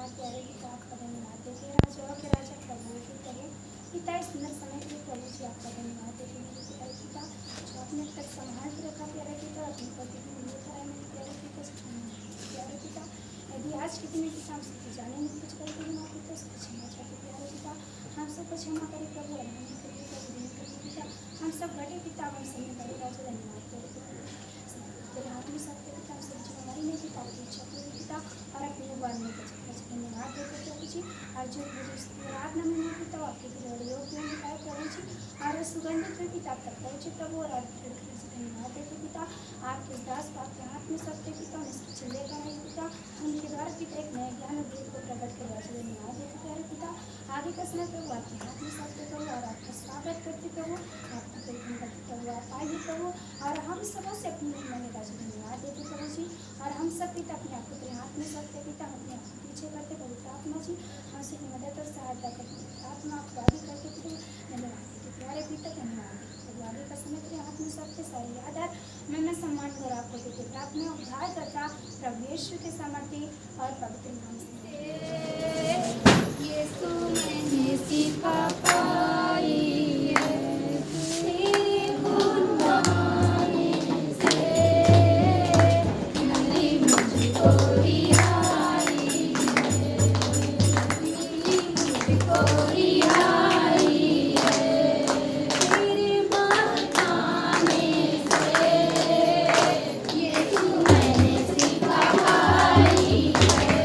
धन्यवाद प्यारे पिता, आपका धन्यवाद देते हैं राजा के राजा प्रभु के प्रभु पिता। इस सुंदर समय के लिए प्रभु जी आपका धन्यवाद देते हैं मेरे प्यारे पिता, जो आपने अब तक संभाल के रखा प्यारे पिता, अपने पति को लेकर आए मेरे प्यारे पिता। प्यारे पिता, यदि आज के दिन पिता हम सबके जाने में कुछ गलती हुई माँ पिता उसको क्षमा चाहते प्यारे पिता, हम सबको क्षमा करें प्रभु, अनानी करिए प्रभु, दिन करिए पिता, हम सब घटे पिता, हम समय करें राजा, धन्यवाद करें तेरे हाथ में सबके पिता, हम सब जीवन हमारी नहीं पिता की इच्छा पूरी पिता, और अपने भगवान में धन्यवाद देते प्रभु जी। और जो आराधना में नहीं पिता आपके योग्य दिखाए प्रभु जी, और सुगंधित में पिता तक पहुँचे प्रभु, और धन्यवाद देते पिता। आपके इस दास को आपके हाथ में सबके पिता, इसके चिल्ले का नहीं पिता, उनके द्वारा पिता एक नए ज्ञान और वेद को प्रकट करवा से धन्यवाद देते प्यारे पिता। आगे का समय प्रभु आपके हाथ में सबके प्रभु, और आपका स्वागत करते प्रभु, आपका परिक्रम करते प्रभु, आप आइए प्रभु, और हम सबों से अपनी मान्यता से धन्यवाद देते प्रभु जी। और हम सब पिता अपने आप को तेरे हाथ में सबके पिता, हम अपने आप को पीछे करते पवित्र आत्मा जी, हमसे मदद और सहायता करते आत्मा आपको आगे करके प्रभु, धन्यवाद देते प्यारे पिता, धन्यवाद देते प्रभु। आगे का समय तेरे हाथ में सबके सारे आदर मैं सम्मान कर आपको देते प्रार्थना उद्धार करता प्रभु यीशु के सामर्थ्य और पवित्र नाम से। यीशु मैंने सीखा पाई है तेरे गुण गाने से, मिली मुझको रिहाई है, मिली मुझको रिहाई है, तेरे बताने से। यीशु मैंने सीखा पाई है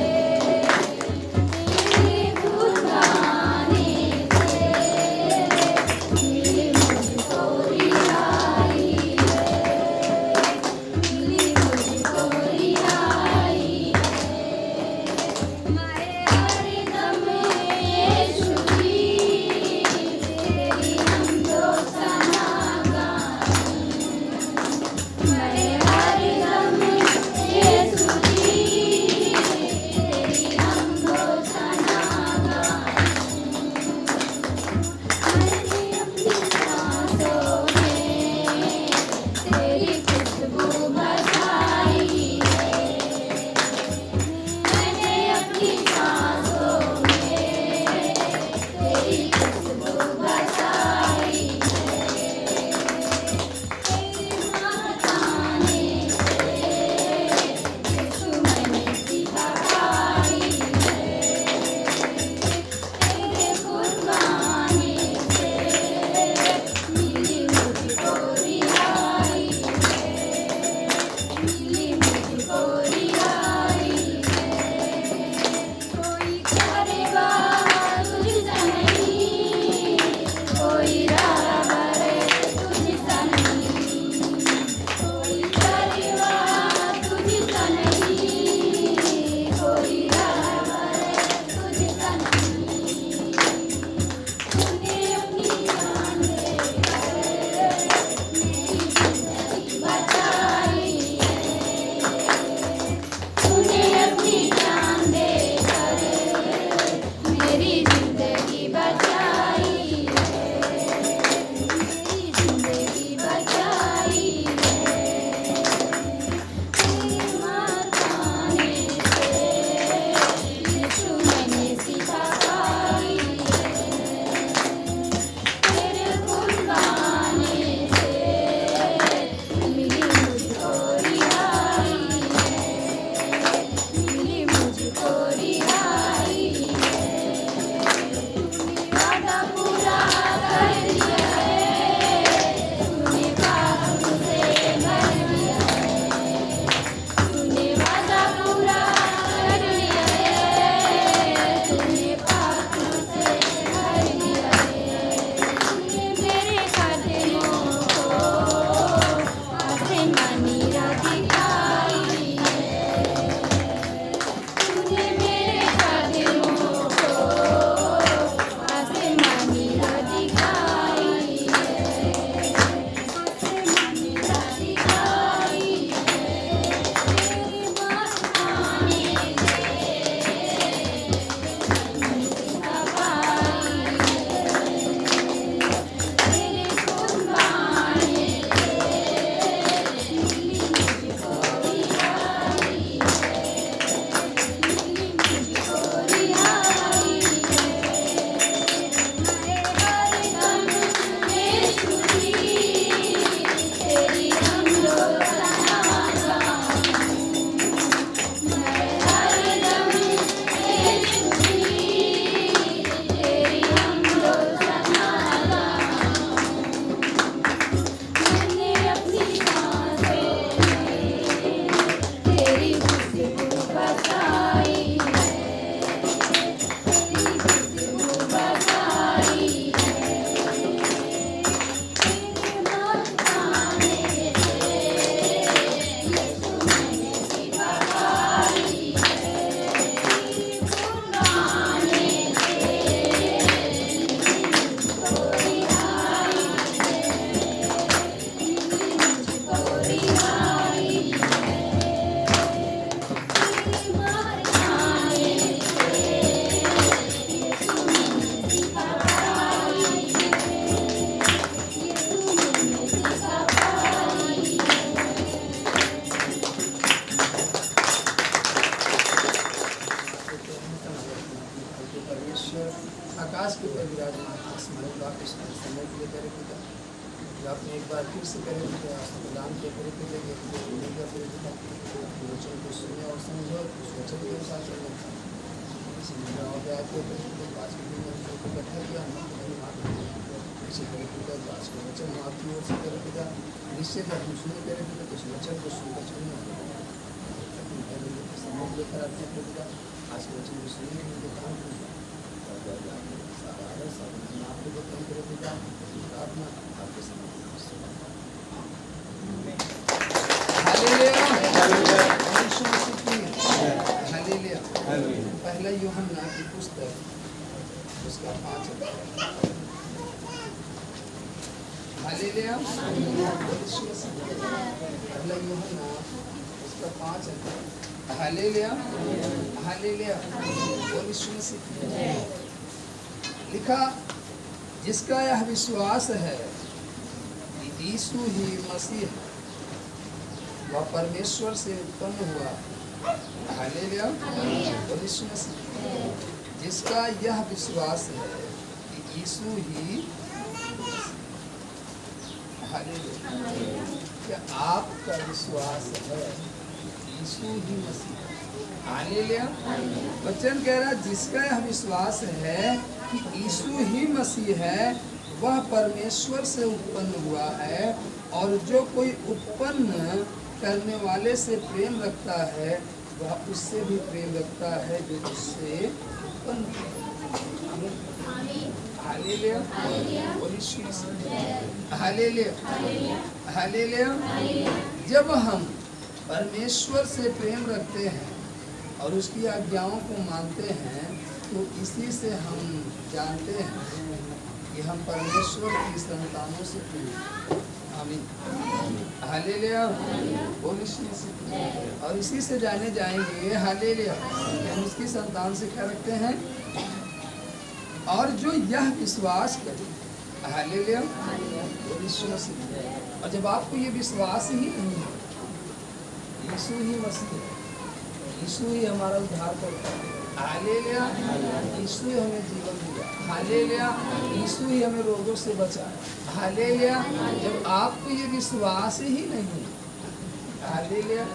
आकाश के ऊपर विराजमान स्मरण वापस समय के लिए करे पिता, जो आपने एक बार फिर से करे पिता प्रदान किया करे पिता, करे पिता वचन को सुने और समझो, उस वचन के अनुसार चलने इसी मुद्राओं पे आके आज के दिन में इकट्ठा किया इसी करे पिता, आज के वचन आपकी ओर से करे पिता, निश्चय जब हम सुने करे पिता तो उस वचन को सुनकर चलना समझ लेकर आते हैं पिता, आज के वचन को सुनने में जो काम आपको बताएं करे पिता, प्रार्थना आपके समझ पहला यूहन्ना की पुस्तक उसका 5 हालेलुया, पहला यूहन्ना उसका 5 हालेलुया, हालेलुया, लिखा जिसका यह विश्वास है कि यीशु ही मसीह है, वह परमेश्वर से उत्पन्न हुआ। हालेलुया, जिसका यह विश्वास है कि यीशु ही, हालेलुया, क्या आपका विश्वास है यीशु ही मसीह? हालेलुया, वचन कह रहा जिसका यह विश्वास है कि यीशु ही मसीह है, वह परमेश्वर से उत्पन्न हुआ है, और जो कोई उत्पन्न करने वाले से प्रेम रखता है वह उससे भी प्रेम रखता है जो उससे उत्पन्न। Hallelujah, hallelujah, hallelujah. जब हम परमेश्वर से प्रेम रखते हैं और उसकी आज्ञाओं को मानते हैं तो इसी से हम जानते हैं कि हम परमेश्वर की संतानों से प्रेम। आमीन, हालेलुया, और इसी से जाने जाएंगे हालेलुया हम उसकी संतान से क्या रखते हैं। और जो यह विश्वास करे, हालेलुया, और जब आपको ये विश्वास ही नहीं है यीशु ही मसीह है, यीशु ही हमारा उद्धार करता है, हालेलुया, यीशु ही हमें जीवन दिया, हालेलुया, यीशु ही हमें रोगों से बचाया, हालेलुया। जब आपको ये विश्वास ही नहीं, हालेलुया,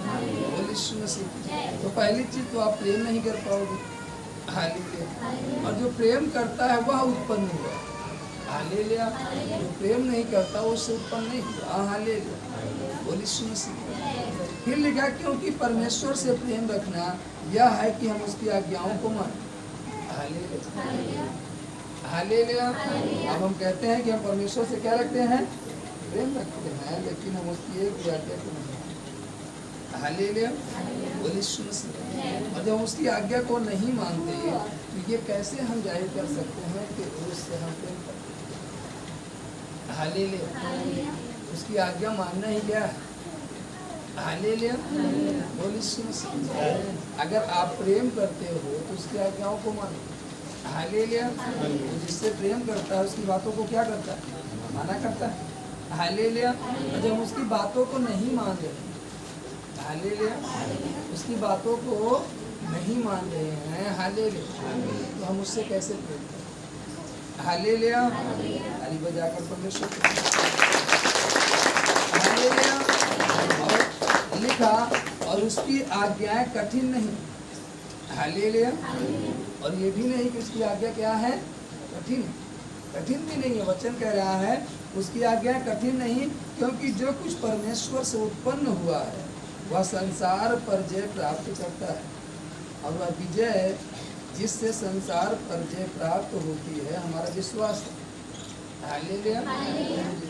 तो पहली चीज तो आप प्रेम नहीं कर पाओगे, हालेलुया। और जो प्रेम करता है वह उत्पन्न हुआ, हालेलुया, जो प्रेम नहीं करता वो उससे उत्पन्न नहीं हुआ, हालेलुया। फिर लिखा क्योंकि परमेश्वर से प्रेम रखना यह है कि हम उसकी आज्ञाओं को मानें, हालेलुया, हालेलुया। अब हम कहते हैं कि हम परमेश्वर से क्या रखते हैं, प्रेम रखते हैं, लेकिन हम उसकी एक आज्ञा को नहीं, हालेलुया। और जब हम उसकी आज्ञा को नहीं मानते तो ये कैसे हम जाहिर कर सकते हैं कि उससे हम प्रेम करते हैं, हालेलुया। उसकी आज्ञा मानना ही क्या है, हालेलुया। अगर आप प्रेम करते हो तो उसकी आज्ञाओं को मानो, हालेलुया। जिससे प्रेम करता है उसकी बातों को क्या करता है, माना करता है, हालेलुया। जब हम उसकी बातों को नहीं मान रहे, हालेलुया, उसकी बातों को नहीं मान रहे हैं, हालेलुया, तो हम उससे कैसे प्रेम करें, हालेलुया। ताली बजाकर परमेश्वर, हालेलुया। और लिखा और उसकी आज्ञाएं कठिन नहीं, हालेलुया। और ये भी नहीं कि उसकी आज्ञा क्या है, कठिन, कठिन भी नहीं है। वचन कह रहा है उसकी आज्ञाएं कठिन नहीं, क्योंकि जो कुछ परमेश्वर से उत्पन्न हुआ है वह संसार पर जय प्राप्त करता है, और वह विजय जिससे संसार पर जय प्राप्त होती है हमारा विश्वास है, हालेलुया।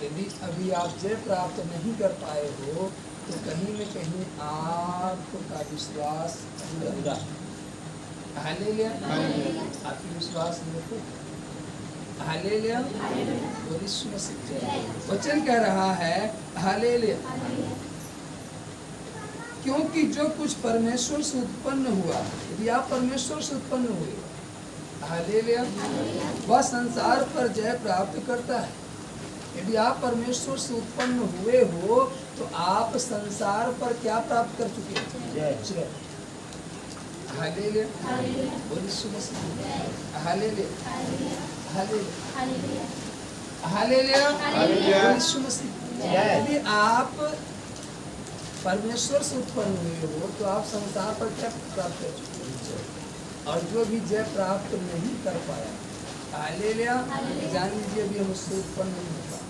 यदि अभी आप जय प्राप्त नहीं कर पाए हो तो कहीं न कहीं आपका विश्वास पूरा, हालेलुया, आपकी विश्वास नहीं, हालेलुया। वचन कह रहा है हालेलुया क्योंकि जो कुछ परमेश्वर से उत्पन्न हुआ, यदि आप परमेश्वर से उत्पन्न हुए, हालेलुया, वह संसार पर जय प्राप्त करता है। यदि आप परमेश्वर से उत्पन्न हुए हो तो आप संसार पर क्या प्राप्त कर चुके हैं, जय, hallelujah, hallelujah. Hallelujah hallelujah hallelujah Yeshu Masih. यदि आप परमेश्वर से उत्पन्न हुए हो तो आप संसार पर क्या प्राप्त कर चुके हो, और जो भी जय प्राप्त नहीं कर पाया, हालेलुया, जान लीजिए अभी हम उससे उत्पन्न नहीं हो पाए।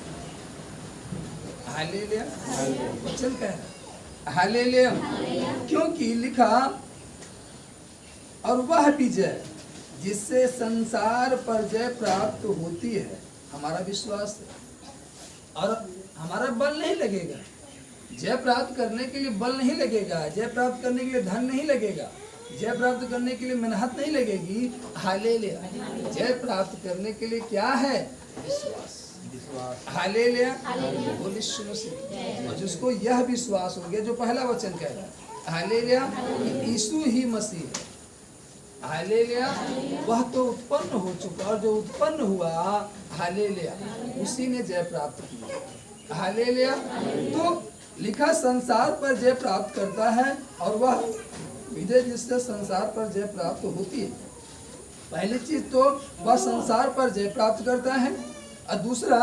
हालेलुया, वचन कह रहा है हालेलुया, क्योंकि लिखा और वह विजय जिससे संसार पर जय प्राप्त होती है हमारा विश्वास है। और हमारा बल नहीं लगेगा, जय प्राप्त करने के लिए बल नहीं लगेगा, जय प्राप्त करने के लिए धन नहीं लगेगा, जय प्राप्त करने के लिए मेहनत नहीं लगेगी। हालेलुया, जय प्राप्त करने के लिए क्या है? विश्वास। हालेलुया, बोल यीशु मसीह। और जिसको यह विश्वास हो गया, जो पहला वचन कह रहा है हालेलुया, यीशु ही मसीह है। हालेलुया, वह तो उत्पन्न हो चुका, और जो उत्पन्न हुआ हालेलुया उसी ने जय प्राप्त किया। हालेलुया, तो लिखा संसार पर जय प्राप्त करता है, और वह विजय जिससे संसार पर जय प्राप्त होती है। पहली चीज तो वह संसार पर जय प्राप्त करता है, और दूसरा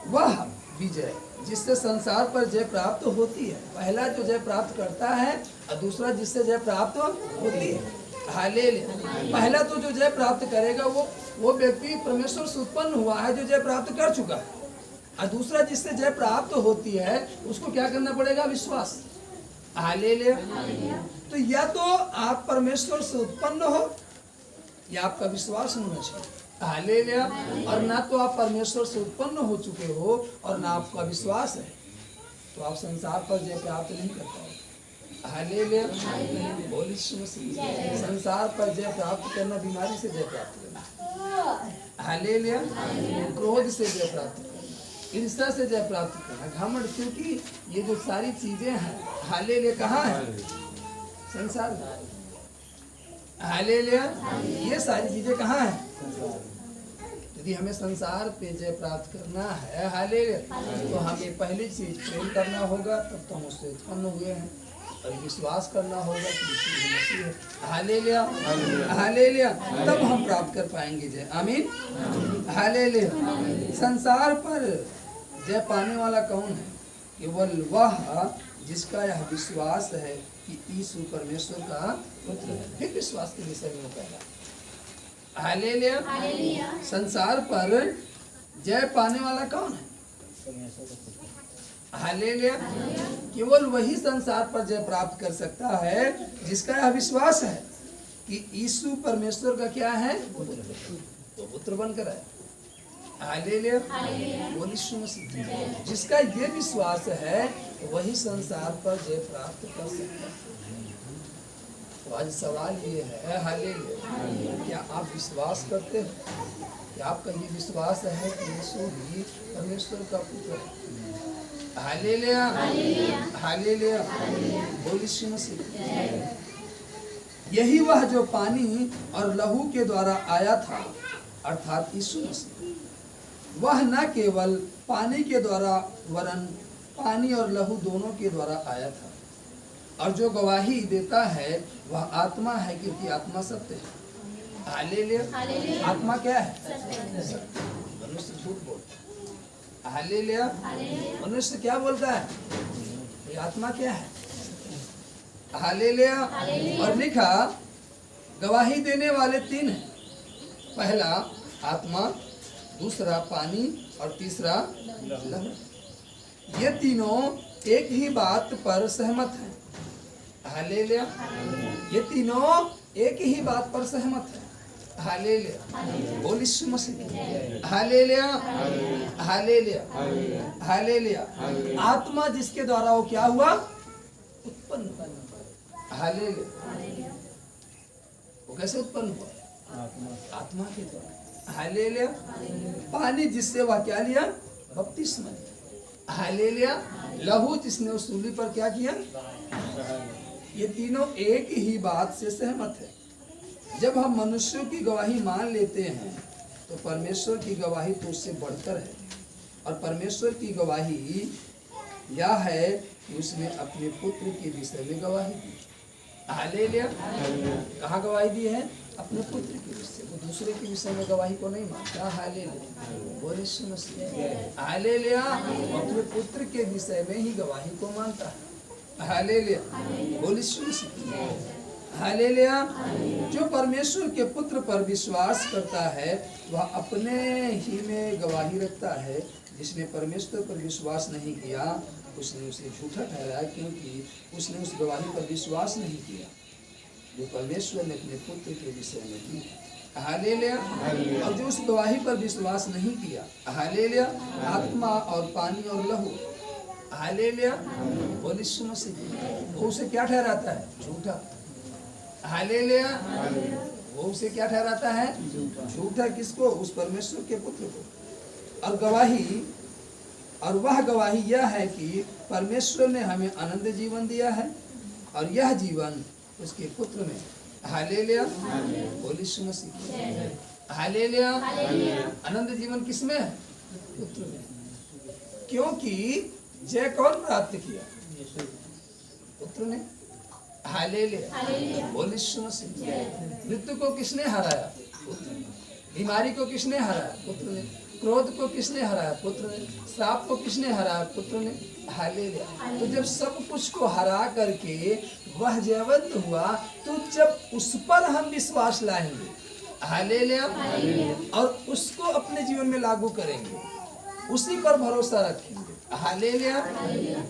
वह विजय जिससे संसार पर जय प्राप्त होती है। पहला जो जय प्राप्त करता है, और दूसरा जिससे जय प्राप्त होती है। हालेलुया, पहला तो जो जय प्राप्त करेगा वो व्यक्ति परमेश्वर से उत्पन्न हुआ है, जो जय प्राप्त कर चुका है। और दूसरा जिससे जय प्राप्त होती है उसको क्या करना पड़ेगा? विश्वास। हालेलुया, तो या तो आप परमेश्वर से उत्पन्न हो या आपका विश्वास होना चाहिए। हालेलुया, और ना तो आप परमेश्वर से उत्पन्न हो चुके हो और ना आपका विश्वास है, तो आप संसार पर जय प्राप्त नहीं कर पाओगे। हालेलुया, बोल यीशु मसीह। संसार पर जय प्राप्त करना, बीमारी से जय प्राप्त करना। हालेलुया, क्रोध से जय प्राप्त करना, ईर्ष्या से जय प्राप्त करना, घमंड, क्योंकि ये जो सारी चीजें हैं हालेलुया कहाँ है? संसार में। हालेलुया, ये सारी चीजें कहाँ है? यदि हमें संसार पे जय प्राप्त करना है हालेलुया, तो हमें पहली चीज प्रेम करना होगा, तब तो हम उससे उत्पन्न हुए हैं, और विश्वास करना होगा कि यीशु मसीह है। हालेलुया हालेलुया, तब हम प्राप्त कर पाएंगे जय। आमीन। हालेलुया, संसार पर जय पाने वाला कौन है? केवल वह जिसका यह विश्वास है कि यीशु परमेश्वर का पुत्र है। फिर विश्वास के विषय में वो कह रहा। हालेलुया, संसार पर जय पाने वाला कौन है? हालेलुया, केवल वही संसार पर जय प्राप्त कर सकता है जिसका यह विश्वास है कि यीशु परमेश्वर का क्या है? तो पुत्र बनकर है। हालेलुया, बोल यीशु मसीह। जिसका ये विश्वास है वही संसार पर जय प्राप्त कर सकता है। तो आज सवाल ये है हालेलुया, क्या आप विश्वास करते हो? क्या आपका ये विश्वास है कि यीशु ही परमेश्वर का पुत्र है? हालेलुया हालेलुया, बोल यीशु मसीह। यही वह जो पानी और लहू के द्वारा आया था, अर्थात यीशु मसीह, वह न केवल पानी के द्वारा वरन पानी और लहू दोनों के द्वारा आया था। और जो गवाही देता है वह आत्मा है, क्योंकि आत्मा सत्य है। हालेलुया, आत्मा क्या है? मनुष्य झूठ बोलता है। हालेलुया, मनुष्य क्या बोलता है? ये आत्मा क्या है? हालेलुया, और लिखा गवाही देने वाले तीन हैं, पहला आत्मा, दूसरा पानी और तीसरा लहू। ये तीनों एक ही बात पर सहमत हैं। हालेलुया, ये तीनों एक ही बात पर सहमत हैं। हालेलुया, बोल Yeshu Masih. Hallelujah hallelujah hallelujah, आत्मा जिसके द्वारा वो क्या हुआ? उत्पन्न हुआ। हालेलुया, वो कैसे उत्पन्न हुआ? आत्मा के द्वारा। हालेलुया, पानी जिससे वह क्या लिया? बपतिस्मा लिया। हालेलुया, लहू जिसने उस सूली पर क्या किया? ये तीनों एक ही बात से सहमत है। जब हम मनुष्यों की गवाही मान लेते हैं तो परमेश्वर की गवाही तो उससे बढ़कर है, और परमेश्वर की गवाही यह है कि उसने अपने पुत्र के विषय में गवाही दी। हालेलुया। कहाँ गवाही दी है? अपने पुत्र के विषय। वो दूसरे के विषय में गवाही को नहीं मानता। हालेलुया, बोले यीशु मसीह। हालेलुया, अपने पुत्र के विषय में ही गवाही को मानता है। हालेलुया, बोले यीशु मसीह। हालेलुया। जो परमेश्वर के पुत्र पर विश्वास करता है वह अपने ही में गवाही रखता है। जिसने परमेश्वर पर विश्वास नहीं किया उसने उसे झूठा ठहराया, क्योंकि उसने उस गवाही पर विश्वास नहीं किया जो परमेश्वर ने अपने पुत्र के विषय में दी। हालेलुया। और जो उस गवाही पर विश्वास नहीं किया, हालेलुया, आत्मा और पानी और लहू, हालेलुया, बोले यीशु मसीह, वो उसे क्या ठहराता है? झूठा। हालेलुया, वो उसे क्या ठहराता है? झूठा। किसको? उस परमेश्वर के पुत्र को। और गवाही, और वह गवाही यह है कि परमेश्वर ने हमें अनंत जीवन दिया है और यह जीवन उसके पुत्र में। हालेलुया, बोले यीशु मसीह। हालेलुया। अनंत जीवन किसमें है? पुत्र में। क्योंकि जय कौन प्राप्त किया? पुत्र ने। हालेलुया, बोले यीशु मसीह। मृत्यु को किसने हराया? पुत्र ने। बीमारी को किसने हराया? पुत्र ने। क्रोध को किसने हराया? पुत्र ने। श्राप को किसने हराया? पुत्र ने। हालेलुया। तो जब सब कुछ को हरा करके वह जयवंत हुआ, तो जब उस पर हम विश्वास लाएंगे, हालेलुया, और उसको अपने जीवन में लागू करेंगे, उसी पर भरोसा रखेंगे, हालेलुया,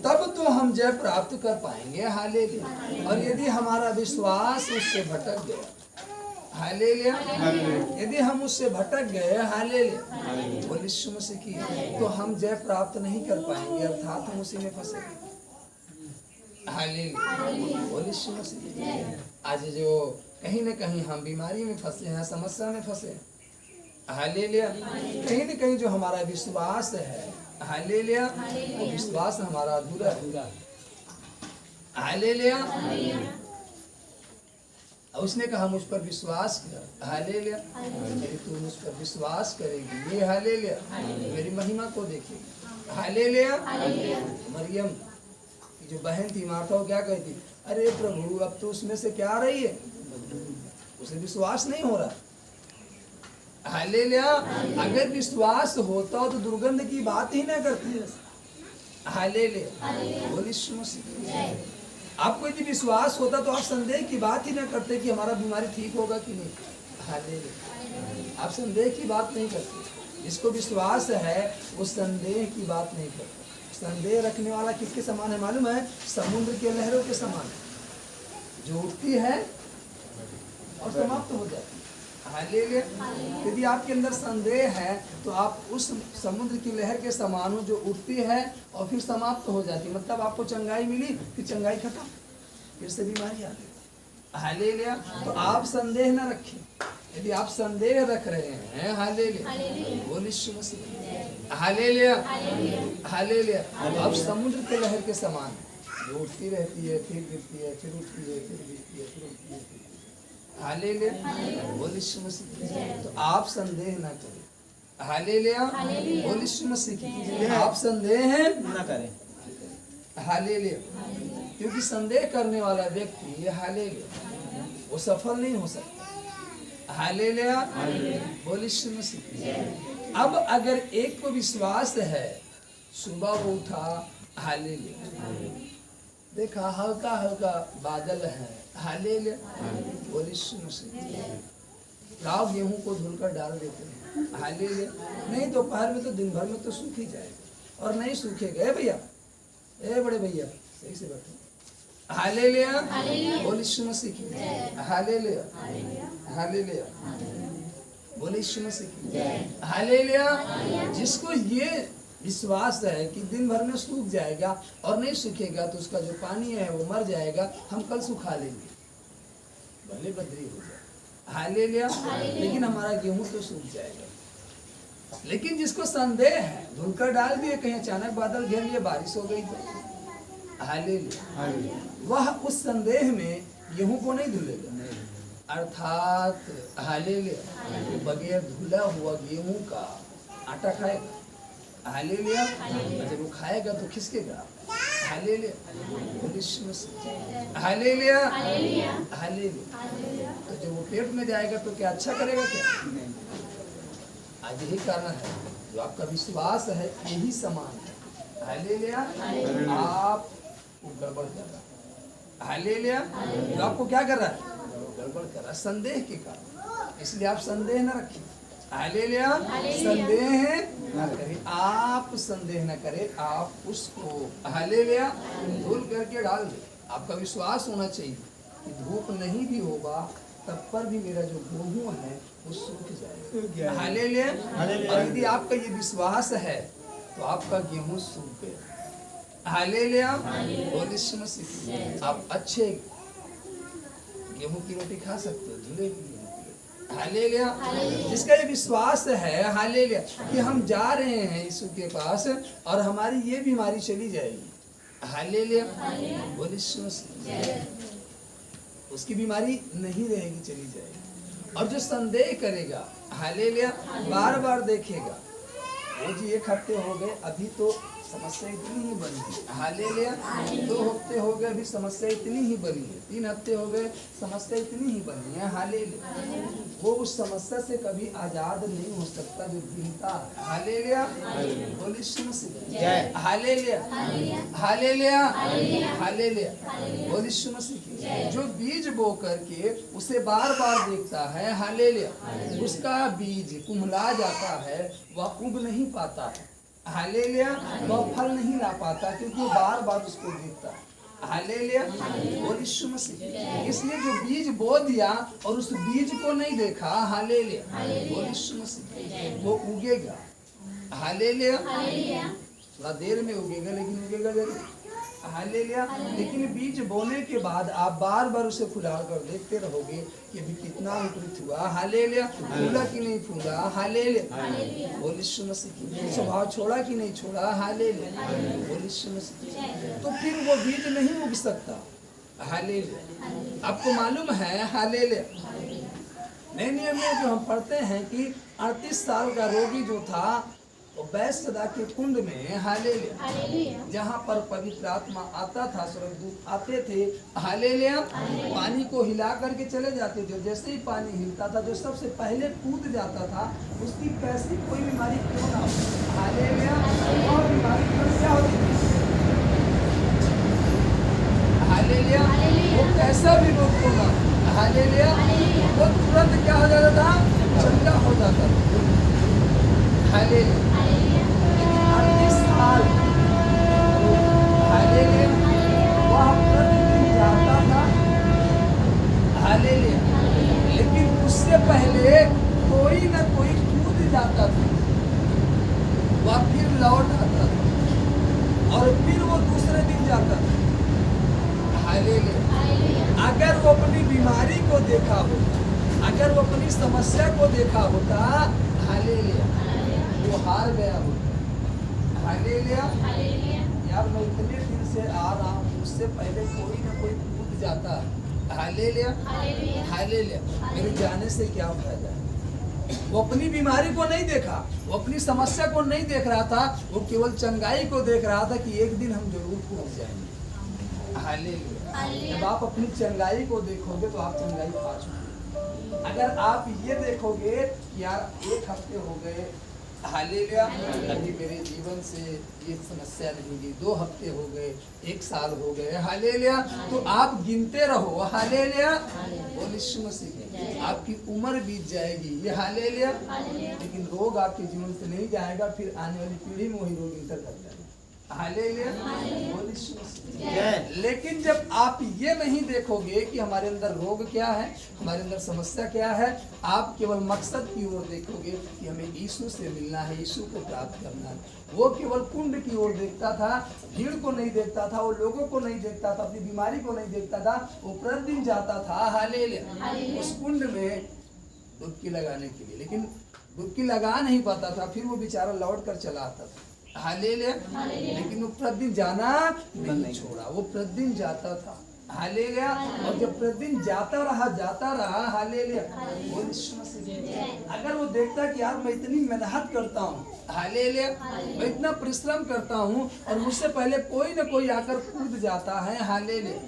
तब तो हम जय प्राप्त कर पाएंगे। हालेलुया। और यदि हमारा विश्वास उससे भटक गया, हालेलुया, यदि हम उससे भटक गए, हालेलुया, बोले यीशु मसीह की, तो हम जय प्राप्त नहीं कर पाएंगे, अर्थात हम उसी में फंसेंगे। हालेलुया, बोले यीशु मसीह। आज जो कहीं न कहीं हम बीमारी में फंसे हैं, समस्या में फंसे हैं, हालेलुया, कहीं न कहीं जो हमारा विश्वास है, हालेलुया, वो विश्वास हमारा अधूरा है। हालेलुया। उसने कहा मुझ पर विश्वास कर, हालेलुया, यदि तू मुझ पर विश्वास करेगी, ये हालेलुया, मेरी महिमा को देखेगी। हालेलुया। मरियम की जो बहन थी मार्था, वो क्या कहती? अरे प्रभु, अब तो उसमें से क्या आ रही है? उसे विश्वास नहीं हो रहा। हालेलुया। अगर विश्वास होता तो दुर्गंध की बात ही ना करती। हालेलुया, बोले यीशु मसीह। आपको यदि विश्वास होता तो आप संदेह की बात ही ना करते कि हमारा बीमारी ठीक होगा कि नहीं। हालेलुया। आप संदेह की बात नहीं करते। जिसको विश्वास है वो संदेह की बात नहीं करता। संदेह रखने वाला किसके समान है मालूम है? समुद्र के लहरों के समान है, जो उठती है और समाप्त हो जाती है। हालेलुया। यदि आपके अंदर संदेह है तो आप उस समुद्र की लहर के समान हो, जो उठती है और फिर समाप्त हो जाती है। मतलब आपको चंगाई मिली, फिर चंगाई खत्म, फिर से बीमारी आ गई। हालेलुया। तो आप संदेह न रखें। यदि आप संदेह रख रहे हैं, हालेलुया, बोले यीशु मसीह। Hallelujah, hallelujah. आप समुद्र के लहर के समान है, जो उठती रहती है, फिर गिरती है, फिर उठती है, फिर गिरती है, फिर उठती है। हालेलुया, बोले यीशु मसीह। तो आप संदेह न करें। हालेलुया, बोले यीशु मसीह। आप संदेह न करें। हालेलुया। क्योंकि संदेह करने वाला व्यक्ति, हालेलुया, वो सफल नहीं हो सकता। हालेलुया, बोले यीशु मसीह। अब अगर एक को विश्वास है, सुबह वो उठा, हालेलुया, देखा हल्का हल्का बादल है, हालेलुया, बोले यीशु मसीह। लाओ गेहूं को धुलकर डाल देते हैं, हालेलुया। नहीं दोपहर में तो दिन भर में तो सूख ही जाएगा, और नहीं सूखेगा। भैया, ए बड़े भैया, सही से बैठो। हालेलुया, बोले यीशु मसीह की, हालेलुया, हालेलुया, बोले यीशु मसीह की, हालेलुया। जिसको ये विश्वास है कि दिन भर में सूख जाएगा और नहीं सूखेगा तो उसका जो पानी है वो मर जाएगा, हम कल सुखा लेंगे, भले बदरी हो जाए, हालेलुया, लेकिन हमारा गेहूं तो सूख जाएगा। लेकिन जिसको संदेह है, धुलकर डाल दिए, कहीं अचानक बादल घेर लिए, बारिश हो गई तो, हालेलुया, वह उस संदेह में गेहूं को नहीं धुलेगा, अर्थात हालेलुया, बगैर धुला हुआ गेहूं का आटा खाएगा। हालेलुया। जब वो खाएगा तो खिसकेगा। Hallelujah, hallelujah, hallelujah. तो जब वो पेट में जाएगा तो क्या अच्छा करेगा क्या? आज यही कारण है जो आपका विश्वास है यही समान है। हालेलुया। आप गड़बड़ कर रहा है। हालेलुया। जो आपको क्या कर रहा है? गड़बड़ कर रहा है संदेह के कारण। इसलिए आप संदेह न रखिए। हालेलुया। संदेह न करें, आप संदेह न करें, आप उसको हालेलुया धुल करके डाल दे। आपका विश्वास होना चाहिए कि धूप नहीं भी होगा तब पर भी मेरा जो गेहूं है वो सूख जाएगा। हालेलुया। और यदि आपका ये विश्वास है तो आपका गेहूं सूख गया। हालेलुया। आप अच्छे गेहूं की रोटी खा सकते हो, धुले हुए गेहूं की रोटी। हालेलुया। जिसका ये विश्वास है हालेलुया कि हम जा रहे हैं यीशु के पास और हमारी ये बीमारी चली जाएगी। हालेलुया। उसकी बीमारी नहीं रहेगी, चली जाएगी। और जो संदेह करेगा हालेलुया बार बार देखेगा, वो जी 1 हफ्ते हो गए अभी तो समस्या इतनी ही बनी है। हालेलुया। 2 हफ्ते हो गए अभी समस्या इतनी ही बनी है। 3 हफ्ते हो गए समस्या इतनी ही बनी है। हालेलुया। वो उस समस्या से कभी आजाद नहीं हो सकता जो गिनता है। हालेलुया। Hallelujah, hallelujah, hallelujah. जो बीज बो करके उसे बार बार देखता है हालेलुया, उसका बीज कुम्हला जाता है, वह उग नहीं पाता है। हालेलुया। वह फल नहीं ला पाता क्योंकि वो बार बार उसको देखता है। हालेलुया। इसलिए जो बीज बो दिया और उस बीज को नहीं देखा हालेलुया, वो उगेगा। हालेलुया। थोड़ा देर में उगेगा लेकिन उगेगा जरूर। हालेलुया। लेकिन बीज बोने के बाद आप बार बार उसे फुला कर देखते रहोगे कि अभी कितना अंकुरित हुआ। हालेलुया। फूला कि नहीं फूला। हालेलुया। स्वभाव छोड़ा कि नहीं छोड़ा। हालेलुया। तो फिर वो बीज नहीं उग सकता। हालेलुया। आपको मालूम है हालेलुया नए नियम में जो हम पढ़ते हैं कि 38 साल का रोगी जो था वो बैतसैदा के कुंड में हालेलुया जहाँ पर पवित्र आत्मा आता था, स्वर्गदूत आते थे हालेलुया, पानी को हिला करके चले जाते थे। जैसे ही पानी हिलता था जो सबसे पहले कूद जाता था उसकी कैसी कोई बीमारी क्यों ना हो हालेलुया, और बीमारी क्या होती थी हालेलुया, वो कैसा भी रोग होगा हालेलुया, वो तुरंत क्या हो जाता था, चंगा हो जाता था हालेलुया। 38 साल हालेलुया वह प्रतिदिन जाता था हालेलुया, लेकिन उससे पहले कोई न कोई कूद जाता था, वह फिर लौट आता था और फिर वो दूसरे दिन जाता था हालेलुया। अगर वो अपनी बीमारी को देखा होता, अगर वो अपनी समस्या को देखा होता हालेलुया, वो हार गया होता हालेलुया। यार मैं इतने दिन से आ रहा हूँ, उससे पहले कोई ना कोई कूद जाता हालेलुया हालेलुया, मेरे जाने से क्या फायदा है। वो अपनी बीमारी को नहीं देखा, वो अपनी समस्या को नहीं देख रहा था, वो केवल चंगाई को देख रहा था कि एक दिन हम जरूर पहुंच जाएंगे हालेलुया। जब आप अपनी चंगाई को देखोगे तो आप चंगाई पा चुके। अगर आप ये देखोगे यार 1 हफ्ते हो गए हालेलुया, अभी मेरे जीवन से ये समस्या नहीं गई, 2 हफ्ते हो गए, 1 साल हो गए हालेलुया, तो आप गिनते रहो हालेलुया, आपकी उम्र बीत जाएगी ये हालेलुया, लेकिन रोग आपके जीवन से नहीं जाएगा, फिर आने वाली पीढ़ी में वही रोग इंटर कर जाएगा हालेलुया। लेकिन जब आप ये नहीं देखोगे कि हमारे अंदर रोग क्या है, हमारे अंदर समस्या क्या है, आप केवल मकसद की ओर देखोगे कि हमें यीशु से मिलना है, यीशु को प्राप्त करना है। वो केवल कुंड की ओर देखता था, भीड़ को नहीं देखता था, वो लोगों को नहीं देखता था, अपनी बीमारी को नहीं देखता था, वो प्रतिदिन जाता था हालेलुया उस कुंड में डुबकी लगाने के लिए, लेकिन डुबकी लगा नहीं पाता था, फिर वो बेचारा लौट कर चला आता था हालेलुया, लेकिन वो प्रतिदिन जाना नहीं छोड़ा, वो प्रतिदिन जाता था हालेलुया। और जब प्रतिदिन जाता रहा हालेलुया। बोल यीशु मसीह। अगर वो देखता कि यार मैं इतनी मेहनत करता हूँ, हालेलुया, मैं इतना परिश्रम करता हूँ और मुझसे पहले कोई ना कोई आकर कूद जाता है, हालेलुया,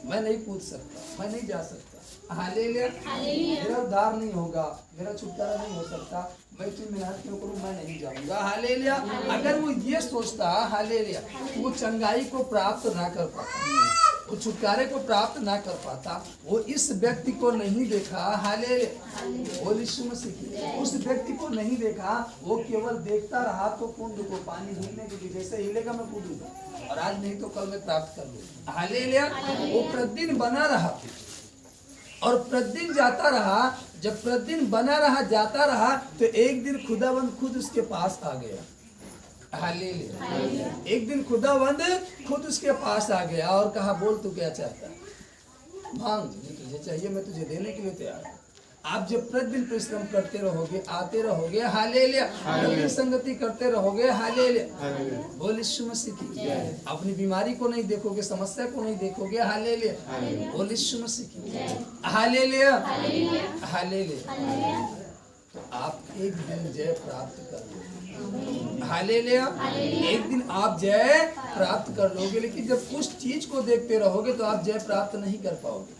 मैं नहीं कूद सकता, मैं नहीं जा सकता, हालेलुया, मेरा उद्धार नहीं होगा, मेरा छुटकारा नहीं हो सकता, मैं इतनी मेहनत क्यों करूं, मैं नहीं जाऊंगा, हालेलुया। अगर वो ये सोचता, हालेलुया, वो चंगाई को प्राप्त ना कर पाता, वो छुटकारे को प्राप्त ना कर पाता, वो इस व्यक्ति को नहीं देखा, हालेलुया, बोल यीशु मसीह, उस व्यक्ति को नहीं देखा, वो केवल देखता रहा तो कुंड को पानी हिलने के लिए जैसे हिलेगा मैं कूदूंगा और आज नहीं तो कल मैं प्राप्त कर लूंगा, हालेलुया। वो प्रतिदिन बना रहा और प्रतिदिन जाता रहा। जब प्रतिदिन बना रहा, जाता रहा, तो एक दिन खुदावंद खुद उसके पास आ गया, हालेलुया। एक दिन खुदावंद खुद उसके पास आ गया और कहा, बोल तू क्या चाहता है, मांग, जो तुझे चाहिए मैं तुझे देने के लिए तैयार हूं। आप जब प्रतिदिन परिश्रम करते रहोगे, आते रहोगे, हालेलुया, प्रतिदिन संगति करते रहोगे, हालेलुया, बोल यीशु मसीह की, अपनी बीमारी को नहीं देखोगे, समस्या को नहीं देखोगे, हालेलुया, बोल यीशु मसीह की, हालेलुया, हालेलुया, तो आप एक दिन जय प्राप्त कर लोगे, हालेलुया, एक दिन आप जय प्राप्त कर लोगे। लेकिन जब उस चीज को देखते रहोगे तो आप जय प्राप्त नहीं कर पाओगे,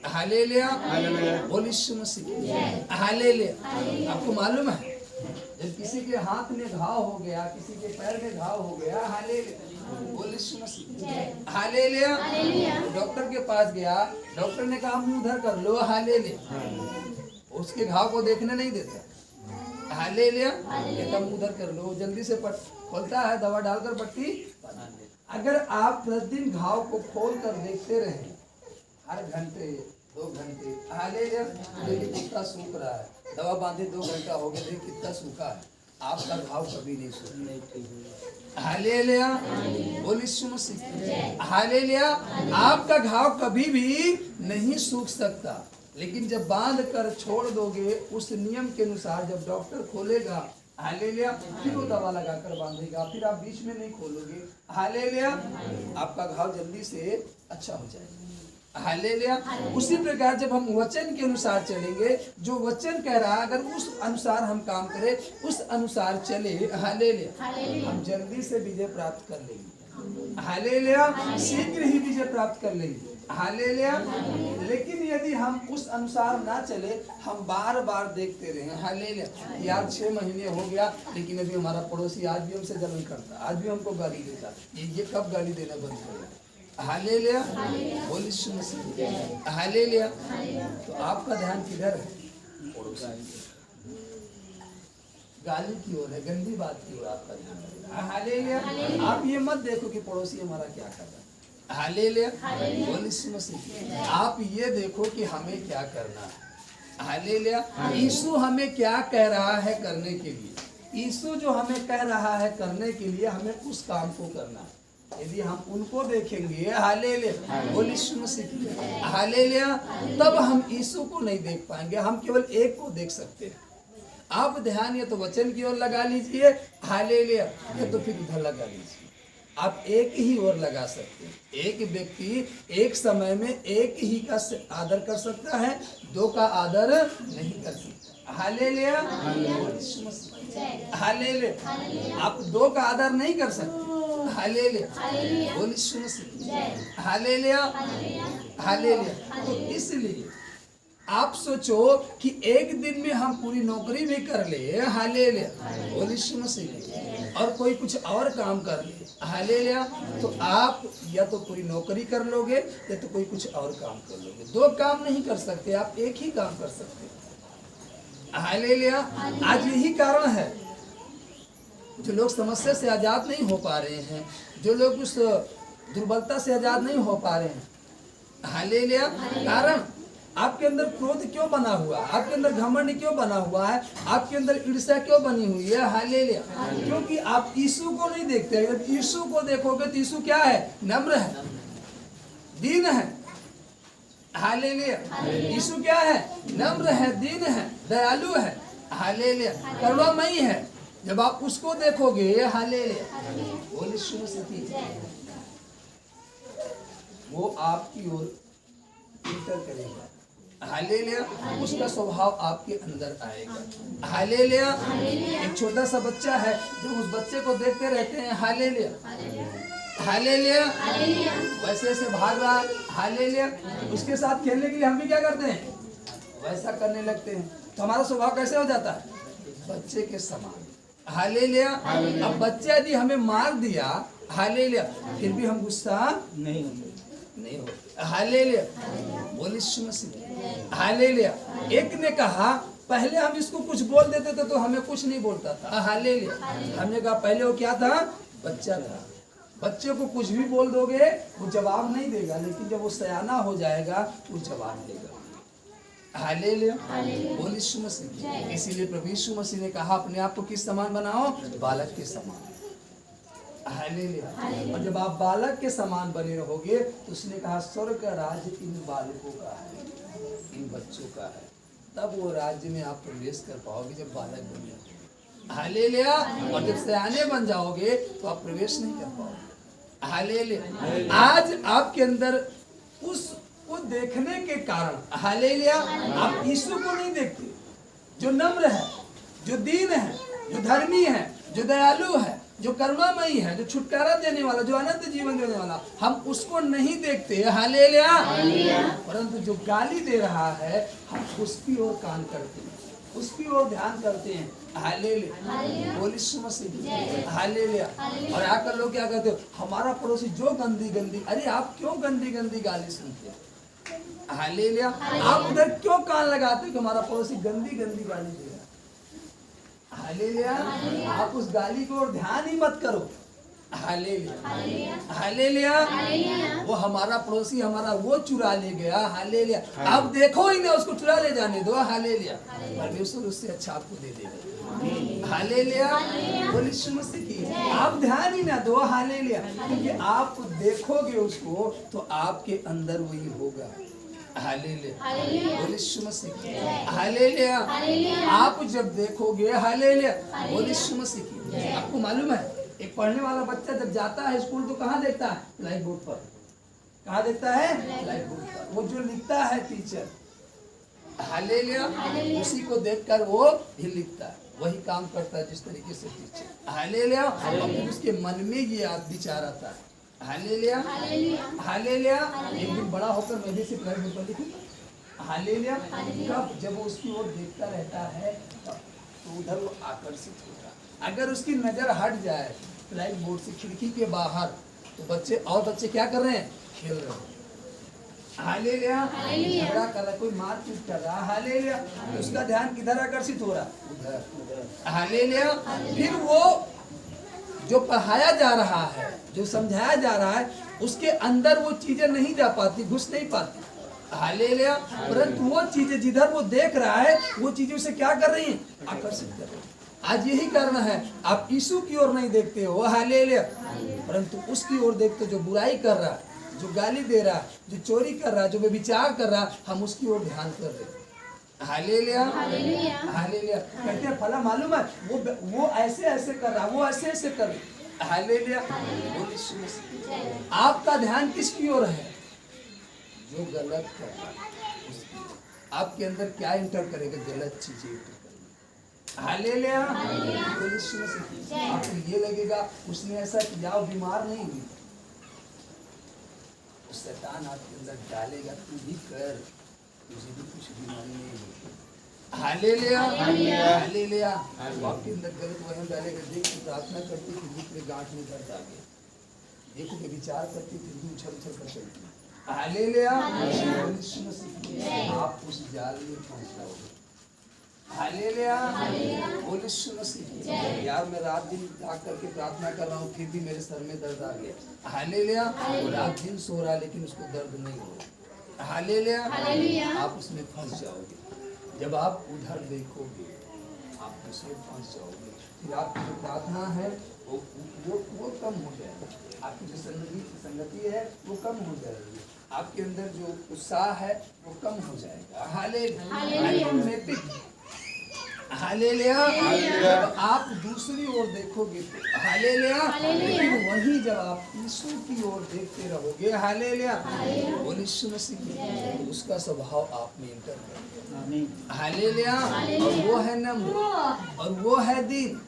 हालेलुया, बोल यीशु मसीह, हालेलुया। आपको मालूम है जब किसी के हाथ में घाव हो गया, किसी के पैर में घाव हो गया, हालेलुया, बोल यीशु मसीह, हालेलुया, डॉक्टर के पास गया, डॉक्टर ने कहा मुंह उधर कर लो, हालेलुया, उसके घाव को देखने नहीं देता, हालेलुया, कहता मुंह उधर कर लो, जल्दी से खोलता है, दवा डालकर पट्टी। अगर आप प्रतिदिन घाव को खोल कर देखते रहे हर घंटे 2 घंटे, हालेलुया, देखिए कितना सूख रहा है, दवा बांधे 2 घंटा हो गया, देखिए कितना सूखा है, आपका घाव कभी नहीं सूखा, हालेलुया, बोल यीशु मसीह, हालेलुया, आपका घाव कभी भी नहीं सूख सकता। लेकिन जब बांध कर छोड़ दोगे उस नियम के अनुसार, जब डॉक्टर खोलेगा, हालेलुया, फिर वो दवा लगाकर बांधेगा, फिर आप बीच में नहीं खोलोगे, हालेलुया, आपका घाव जल्दी से अच्छा हो जाएगा, हालेलुया। उसी प्रकार जब हम वचन के अनुसार चलेंगे, जो वचन कह रहा है, अगर उस अनुसार हम काम करें, उस अनुसार चले, हालेलुया, हम जल्दी से विजय प्राप्त कर लेंगे, हालेलुया, शीघ्र ही विजय प्राप्त कर लेंगे, हालेलुया। लेकिन यदि हम उस अनुसार ना चले, हम बार बार देखते रहे, हालेलुया, यार 6 महीने हो गया लेकिन अभी हमारा पड़ोसी आज भी हमसे जलन करता, आज भी हमको गाली देता, ये कब गाली देना बंद करेगा, हालेलुया, बोल यीशु मसीह, हालेलुया। तो आपका ध्यान किधर है, गाली की ओर है, गंदी बात की ओर आपका ध्यान है, हालेलुया। आप ये मत देखो कि पड़ोसी हमारा क्या कर रहा है, हालेलुया, बोल यीशु मसीह, आप ये देखो कि हमें क्या करना है, हालेलुया, यीशु हमें क्या कह रहा है करने के लिए, यीशु जो हमें कह रहा है करने के लिए हमें उस काम को करना है। यदि हम उनको देखेंगे, हालेलुया, बोल यीशु मसीह, हालेलुया, तब हम यीशु को नहीं देख पाएंगे, हम केवल एक को देख सकते हैं। आप ध्यान या तो वचन की ओर लगा लीजिए, हालेलुया, या तो फिर उधर लगा लीजिए, आप एक ही ओर लगा सकते हैं। एक व्यक्ति एक समय में एक ही का आदर कर सकता है, 2 का आदर नहीं कर सकता, हालेलुया, हालेलुया, आप 2 का आदर नहीं कर सकते, हालेलुया, बोल यीशु मसीह, हालेलुया, हालेलुया। तो इसलिए आप सोचो कि एक दिन में हम पूरी नौकरी भी कर ले, हालेलुया, बोल यीशु मसीह, और कोई कुछ और काम कर ले, हालेलुया, तो आप या तो पूरी नौकरी कर लोगे या तो कोई कुछ और काम कर लोगे, 2 काम नहीं कर सकते, आप एक ही काम कर सकते, हालेलुया। आज यही कारण है जो लोग समस्या से आजाद नहीं हो पा रहे हैं, जो लोग उस दुर्बलता से आजाद नहीं हो पा रहे हैं, हालेलुया। कारण आपके अंदर क्रोध क्यों बना हुआ है, आपके अंदर घमंड क्यों बना हुआ है, आपके अंदर ईर्ष्या क्यों बनी हुई है, हालेलुया, क्योंकि आप यीशु को नहीं देखते। अगर यीशु को देखोगे तो यीशु क्या है, नम्र है, दीन है, हालेलुया, यीशु क्या है, नम्र है, दीन है, दयालु है, हालेलुया, करुणामयी है। जब आप उसको देखोगे, हालेलुया, बोल यीशु मसीह, वो आपकी ओर इंटर करेगा। हालेलुया। उसका स्वभाव आपके अंदर आएगा। हालेलुया। एक छोटा सा बच्चा है, जब उस बच्चे को देखते रहते हैं, हालेलुया हालेलुया, वैसे ऐसे भाग रहा है, हालेलुया, उसके साथ खेलने के लिए हम भी क्या करते हैं, वैसा करने लगते हैं। तो हमारा स्वभाव कैसे हो जाता है, बच्चे के समान। हालेलुया। अब बच्चा यदि हमें मार दिया, हालेलुया, फिर भी हम गुस्सा नहीं होते। हालेलुया, बोलिए यीशु मसीह। हालेलुया। एक ने कहा पहले हम इसको कुछ बोल देते थे तो हमें कुछ नहीं बोलता था। हालेलुया। हमने कहा पहले वो क्या था, बच्चा था। बच्चे को कुछ भी बोल दोगे वो जवाब नहीं देगा, लेकिन जब वो सयाना हो जाएगा वो जवाब देगा। हालेलुया, बोलिए यीशु मसीह। इसीलिए प्रभु यीशु मसीह ने कहा अपने आप को किस समान बनाओ, बालक के समान। हालेलुया। और जब आप बालक के समान बने रहोगे तो उसने कहा स्वर्ग का राज्य इन बालकों का है, इन बच्चों का है। तब वो राज्य में आप प्रवेश कर पाओगे जब बालक बन जाओगे। हालेलुया। और जब सयाने बन जाओगे तो आप प्रवेश नहीं कर पाओगे। हालेलुया। आज आपके अंदर उसको देखने के कारण, हालेलुया, आप यीशु को नहीं देखते, जो नम्र है, जो दीन है, जो धर्मी है, जो दयालु है, जो करुणामयी है, जो छुटकारा देने वाला, जो अनंत जीवन देने वाला, हम उसको नहीं देखते। हालेलुया। परंतु जो गाली दे रहा है हम उसकी ओर कान करते हैं, उसकी ओर ध्यान करते हैं। हालेलुया, बोलिए यीशु मसीह। हालेलुया। और आकर लोग क्या कहते हो, हमारा पड़ोसी जो गंदी गंदी, अरे आप क्यों गंदी गंदी गाली सुनते हैं। हालेलुया। आप उधर क्यों कान लगाते हो कि हमारा पड़ोसी गंदी गंदी गाली दे रहा है। हालेलुया। आप उस गाली को ध्यान ही मत करो। Hallelujah, hallelujah. वो हमारा पड़ोसी हमारा वो चुरा ले गया। हालेलुया। आप देखो ही ना, उसको चुरा ले जाने दो। हालेलुया। परमेश्वर उससे अच्छा आपको दे देगा। हालेलुया, बोलिए यीशु मसीह की। आप ध्यान ही ना दो। हालेलुया। क्योंकि आप देखोगे उसको तो आपके अंदर वही होगा। हालेलुया, बोलिए यीशु मसीह। हालेलुया। आप जब देखोगे, हालेलुया, बोलिए यीशु मसीह की। आपको मालूम है एक पढ़ने वाला बच्चा जब जाता है स्कूल तो कहाँ देखता है, ब्लैक बोर्ड पर। कहाँ देखता है, ब्लैक बोर्ड पर। वो जो लिखता है टीचर, हालेलुया, उसी को देखकर वो भी लिखता है, वही काम करता है जिस तरीके से टीचर। हालेलुया। और फिर उसके मन में ये विचार आता है। Hallelujah, hallelujah. एक दिन बड़ा होकर मैं भी ब्लैक बोर्ड पर लिखूंगा। हालेलुया। कब, जब वो उसकी ओर देखता रहता है तो उधर वो आकर्षित होगा। अगर उसकी नजर हट जाए ब्लैक बोर्ड से खिड़की के बाहर, तो बच्चे और बच्चे क्या कर रहे हैं, खेल रहे हैं। हालेलुया, झगड़ा कर रहा, कोई मारपीट कर रहा। हालेलुया। तो उसका ध्यान किधर आकर्षित हो रहा, उधर। हालेलुया। फिर वो जो पढ़ाया जा रहा है, जो समझाया जा रहा है, उसके अंदर वो चीजें नहीं जा पाती, घुस नहीं पाती। हालेलुया। परंतु वो चीजें जिधर वो देख रहा है, वो चीजें उसे क्या कर रही हैं, आकर्षित कर रही हैं। आज यही कारण है आप यीशु की ओर नहीं देखते हो। हालेलुया। परंतु उसकी ओर देखते, जो बुराई कर रहा है, जो गाली दे रहा है, जो चोरी कर रहा है, जो व्यभिचार कर रहा है, हम उसकी ओर ध्यान कर रहे हैं। Hallelujah, hallelujah. कहते हैं फला मालूम है वो ऐसे ऐसे कर रहा है, वो ऐसे ऐसे कर रहा है। हालेलुया। आपका ध्यान किसकी ओर है, जो गलत कर रहा है आपके अंदर क्या इंटर करेगा, गलत चीजें। हालेलुया, आपको ये लगेगा उसने ऐसा किया, वो बीमार नहीं हुई, शैतान आपके अंदर डालेगा तू भी कर, तुझे भी कुछ बीमारी नहीं होगी। Hallelujah, hallelujah. आपके अंदर गलत वहम डालेगा, देख तू प्रार्थना करती फिर भी तेरे गांठ में दर्द आ गया, देखो कि विचार करती फिर भी उछल उछल कर चलती। हालेलुया। आप उस जाल में फंस जाओगे। हालेलुया, बोलिए यीशु मसीह। यार मैं रात दिन जाग करके प्रार्थना कर रहा हूँ फिर भी मेरे सर में दर्द आ गया। हालेलुया। रात दिन सो रहा लेकिन उसको दर्द नहीं हो रहा। हालेलुया। आप उसमें फंस जाओगे। जब आप उधर देखोगे आप उसमें फंस जाओगे, फिर आपकी जो प्रार्थना है वो कम हो जाएगी, आपकी जो संगति है वो कम हो जाएगी, आपके अंदर जो उत्साह है वो कम हो जाएगा। हालेलुया। हालेलुया। जब आप दूसरी ओर देखोगे तो हालेलुया, लेकिन वही जब आप यीशु की ओर देखते रहोगे हालेलुया, बोल यीशु मसीह की, तो उसका स्वभाव आप में इंटर करेगा हालेलुया। और वो है नम्र, और वो है दीन,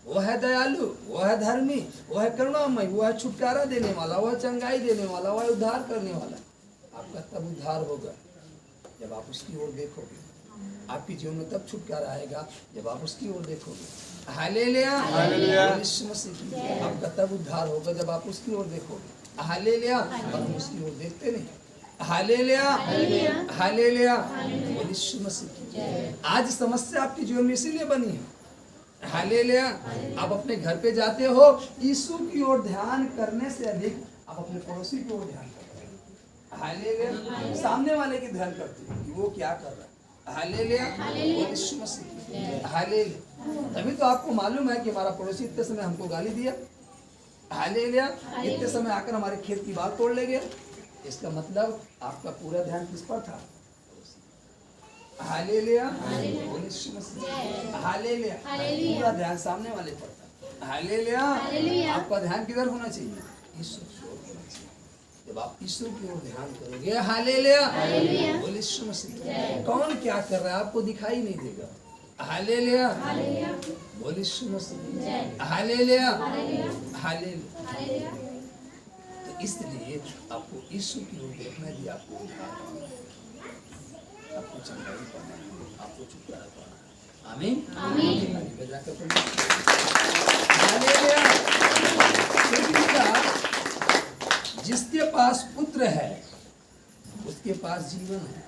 वो है दयालु, वो है धर्मी, वो है करुणामय, वो है छुटकारा देने वाला, वो है चंगाई देने वाला, वो है उद्धार करने वाला। आपका तब उद्धार होगा जब आप उसकी ओर देखोगे। आपके जीवन में तब छुटकारा आएगा जब आप उसकी ओर देखोगे हालेलुया। यीशु मसीह की, आपका तब उद्धार होगा जब आप उसकी ओर देखोगे हालेलुया। और हम उसकी ओर देखते नहीं हालेलुया, हालेलुया। यीशु मसीह की, आज समस्या आपके जीवन में इसीलिए बनी है हालेलुया। आप अपने घर पे जाते हो, यीशु की ओर ध्यान करने से अधिक आप अपने पड़ोसी की ओर ध्यान करते हैं हालेलुया। सामने वाले की ध्यान करते हैं कि वो क्या कर रहा है हालेलुया, यीशु मसीह हालेलुया। तभी तो आपको मालूम है कि हमारा पड़ोसी इतने समय हमको गाली दिया हालेलुया, इतने समय आकर हमारे खेत की बात तोड़ ले गया। इसका मतलब आपका पूरा ध्यान किस पर था हालेलुया, यीशु मसीह हालेलुया। पूरा ध्यान सामने वाले पर था हालेलुया। आपका ध्यान किधर होना चाहिए? यीशु की ओर होना चाहिए। जब आप यीशु की ओर ध्यान करोगे हालेलुया, बोल यीशु मसीह, कौन क्या कर रहा है आपको दिखाई नहीं देगा हालेलुया, बोल यीशु मसीह हालेलुया, हालेलुया। तो इसलिए आपको यीशु की ओर देखना भी आपको चंगाई पाना है, आपको छुटकारा पाना है। आमीन, आमीन। हालेलुया। जिसके पास पुत्र है उसके पास जीवन है,